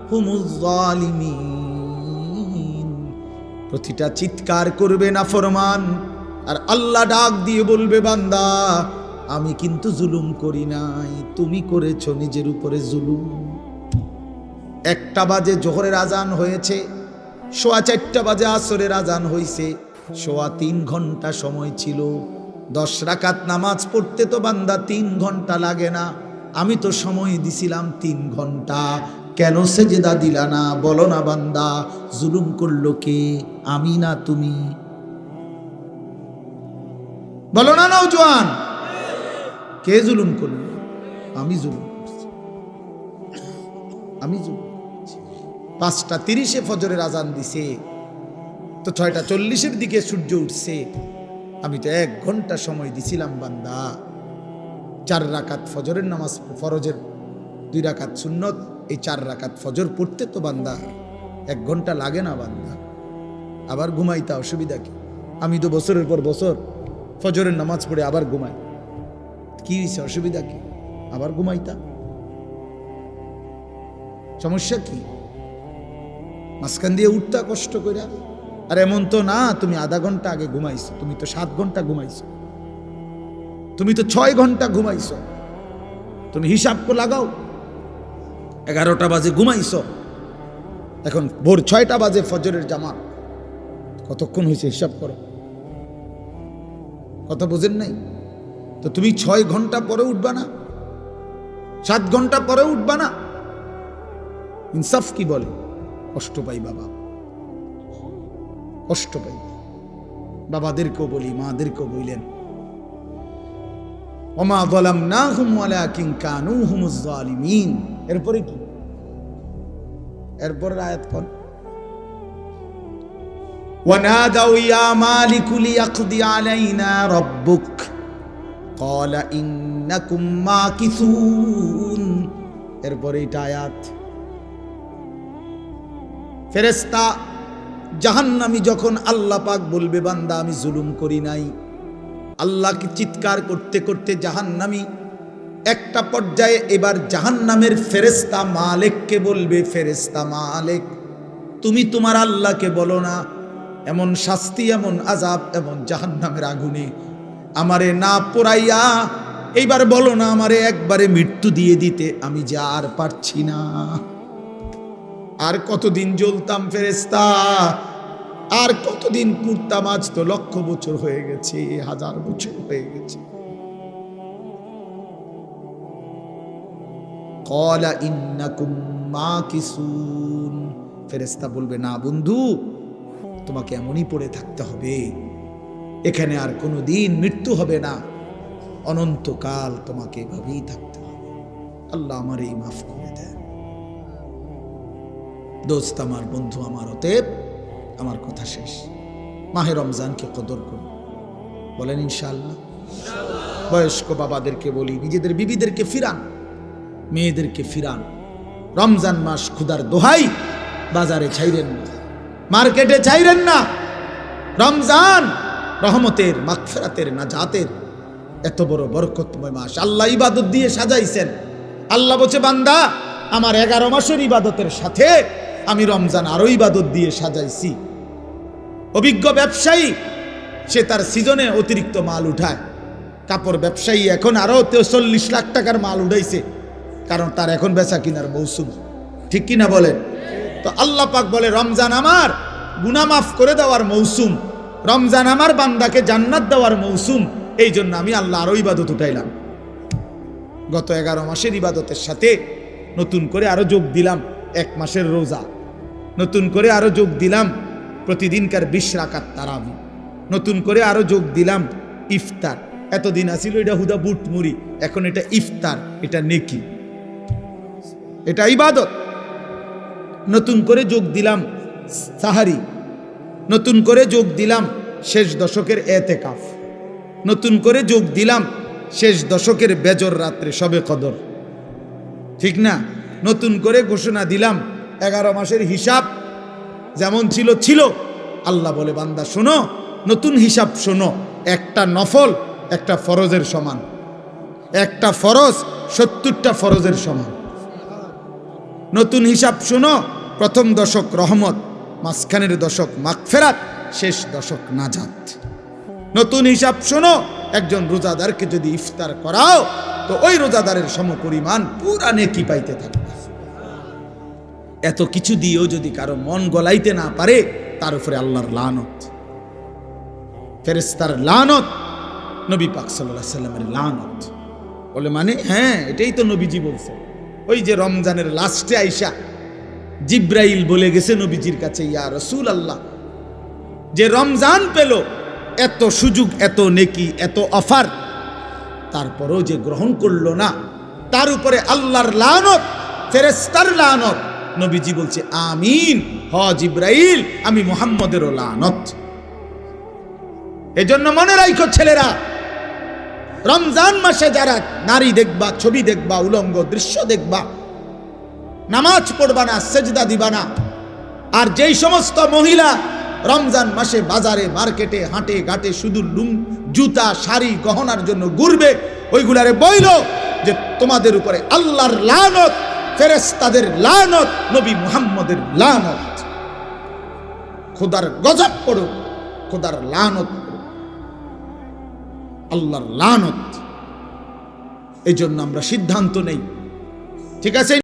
A: হুমুজ জালিমিন। প্রতিটা চিৎকার করবে নাফরমান, আর আল্লাহ ডাক দিয়ে বলবে বান্দা আমি কিন্তু জুলুম করি নাই, তুমি করেছো নিজের উপরে জুলুম। 1টা বাজে জোহরের আজান হয়েছে, 4:15 বাজে আসরের আজান হয়েছে, 3.25 ঘন্টা সময় ছিল। 10 রাকাত নামাজ পড়তে তো বান্দা 3 ঘন্টা লাগে না। আমি তো সময় দিছিলাম 3 ঘন্টা, কেন সেজদা দিলা না? বলো না বান্দা, জুলুম করলো কে? আমি না তুমি? বলো না নওজোয়ান, কে জুলুম করলো? আমি জুলুম করছি, আমি জুলুম করছি। 5:30 ফজরের আজান দিছে, তো 6:40 দিকে সূর্য উঠছে। আমি তো 1 ঘন্টা সময় দিছিলাম বান্দা। 4 রাকাত ফজরের নামাজ, ফরজের 2 রাকাত সুন্নত, এই 4 রাকাত ফজর পড়তে তো বান্দা 1 ঘন্টা লাগে না বান্দা। আবার ঘুমাইতা অসুবিধা কি? আমি তো বছরের পর বছর ফজরের নামাজ পড়ে আবার ঘুমাই, কি হয়েছে? অসুবিধা কি? আবার ঘুমাইতা, সমস্যা কি? মাঝখান দিয়ে উঠতা কষ্ট করে। আর এমন তো না তুমি আধা ঘন্টা আগে ঘুমাইছো, তুমি তো 7 ঘন্টা ঘুমাইছো, তুমি তো 6 ঘন্টা ঘুমাইছো। তুমি হিসাব করে লাগাও, 11টা বাজে ঘুমাইছো, এখন ভোর 6টা বাজে ফজরের জামাত, কতক্ষণ হয়েছে হিসাব করো। কথা বুঝেন নাই তো? তুমি 6 ঘন্টা পরে উঠবা না? 7 ঘন্টা পরে উঠবা না? ইনসাফ কি বলে? কষ্ট পাই বাবা, কষ্ট পাই। বাবাদেরকেও বলি, মাদেরকেও বললেন ওমা যালামনাহুম ওয়ালাকিন কানু হুমুজ জালিমিন। এরপরে কি? এরপরের আয়াত কোন? ওয়ানাদাউ ইয়া মালিকু লিয়াকদি আলাইনা রাব্বুক ক্বালা ইন্নাকুম মাকিসুন। এরপরে এটা আয়াত। ফেরেশতা জাহান্নামী যখন আল্লাহ পাক বলবে বান্দা আমি জুলুম করি নাই, আল্লাহকে চিৎকার করতে করতে জাহান্নামী একটা পর্যায়ে এবার জাহান্নামের ফেরেশতা মালিককে বলবে, ফেরেশতা মালিক, তুমি তোমার আল্লাহকে বলো না এমন শাস্তি, এমন আযাব, এমন জাহান্নামের আগুনে আমারে না পোড়াইয়া এইবার বলো না আমারে একবারে মৃত্যু দিয়ে দিতে, আমি যে আর পারছি না। আর কতদিন জ্বলতাম ফেরেশতা, আর কতদিন পুড়তাম? আজ তো লক্ষ বছর হয়ে গেছে, হাজার বছর হয়ে গেছে। ক্বালা ইন্নাকুম মাকিসুন, ফেরেশতা বলবে, না বন্ধু, তোমাকে এমনই পড়ে থাকতে হবে, এখানে আর কোনোদিন মৃত্যু হবে না, অনন্তকাল তোমাকে এভাবেই থাকতে হবে। আল্লাহ আমার এই মাফ করে দেন। দোস্ত আমার, বন্ধু আমার, অতএব আমার কথা শেষ, মাহে রমজানকে কদর করুন, বলেন ইনশাআল্লাহ। বয়স্ক বাবাদেরকে বলি, নিজেদের বিবিদেরকে ফিরান, মেয়েদেরকে ফিরান। রমজান মাস ক্ষুধার দোহাই, বাজারে ছাইরেন না, মার্কেটে ছাইরেন না। রমজান রহমতের, মাগফিরাতের, নাজাতের এত বড় বরকতময় মাস আল্লাহ ইবাদত দিয়ে সাজাইছেন। আল্লাহ বলছে, বান্দা আমার 11 মাসের ইবাদতের সাথে আমি রমজান আরো ইবাদত দিয়ে সাজাইছি। অভিজ্ঞ ব্যবসায়ী সে তার সিজনে অতিরিক্ত মাল উঠায়। কাপড় ব্যবসায়ী এখন আরো 40 লাখ টাকার মাল উঠাইছে, কারণ তার এখন বেচা কিনার মৌসুম, ঠিক কিনা বলেন? তো আল্লাহ পাক বলে, রমজান আমার গুনাহ মাফ করে দেওয়ার মৌসুম, রমজান আমার বান্দাকে জান্নাত দেওয়ার মৌসুম, এই জন্য আমি আল্লাহ আরো ইবাদত উঠাইলাম। গত 11 মাসের ইবাদতের সাথে নতুন করে আরো যোগ দিলাম 1 মাসের রোজা, নতুন করে আরো যোগ দিলাম প্রতিদিনকার 20 রাকাত তারাবি, নতুন করে আরো যোগ দিলাম ইফতার। এতদিন আসিল এটা হুদা বুট মুড়ি, এখন এটা ইফতার, এটা নেকি, এটা ইবাদত। নতুন করে যোগ দিলাম সাহারি, নতুন করে যোগ দিলাম শেষ দশকের এতেকাফ, নতুন করে যোগ দিলাম শেষ দশকের বেজর রাত্রে শবে কদর, ঠিক না? নতুন করে ঘোষণা দিলাম 11 মাসের হিসাব যেমন ছিল ছিল। আল্লাহ বলে, বান্দা শোনো, নতুন হিসাব শোনো, একটা নফল একটা ফরজের সমান, একটা ফরজ 70টা ফরজের সমান। নতুন হিসাব শোনো, প্রথম দশক রহমত, মাঝখানের দশক মাগফিরাত, শেষ দশক নাজাত। নতুন হিসাব শোনো, একজন রোজাদারকে যদি ইফতার করাও তো ওই রোজাদারের সমপরিমাণ পুরা নেকি পাইতে থাকবে। এত কিছু দিয়েও যদি কারো মন গলাইতে না পারে, তার উপরে আল্লাহর লানত, ফেরেশতার লানত, নবী পাক সাল্লাল্লাহু আলাইহি সাল্লামের লানত। বলে মানে হ্যাঁ, এটাই তো নবীজি বলছে। ওই যে রমজানের লাস্টে আইসা জিব্রাইল বলে গেছে নবীজির কাছে, ইয়া রাসূলুল্লাহ, যে রমজান পেল, এত সুযোগ, এত নেকি, এত অফার, তারপরও যে গ্রহণ করলো না, তার উপরে আল্লাহর লানত, ফেরেশতার লানত। নবীজি বলছে, আমিন, হ জিব্রাইল, আমি মুহাম্মদেরও লানত। এজন্য মনে রাখো ছেলেরা, রমজান মাসে যারা নারী দেখবা, ছবি দেখবা, উলঙ্গ দৃশ্য দেখবা, নামাজ পড়বা না, সেজদা দিবা না। আর যেই সমস্ত মহিলা রমজান মাসে বাজারে মার্কেটে হাটে ঘাটে শুধু জুতা শাড়ি গহনার জন্য ঘুরবে, ওইগুলারে বইল যে তোমাদের উপরে আল্লাহর লানত, ফেরেশতাদের লানত, নবী মুহাম্মদের লানত। খোদার গজব পড়ো, খোদার লানত পড়ো, আল্লাহর লানত। এই জন্য আমরা সিদ্ধান্ত নেই, ঠিক আছে?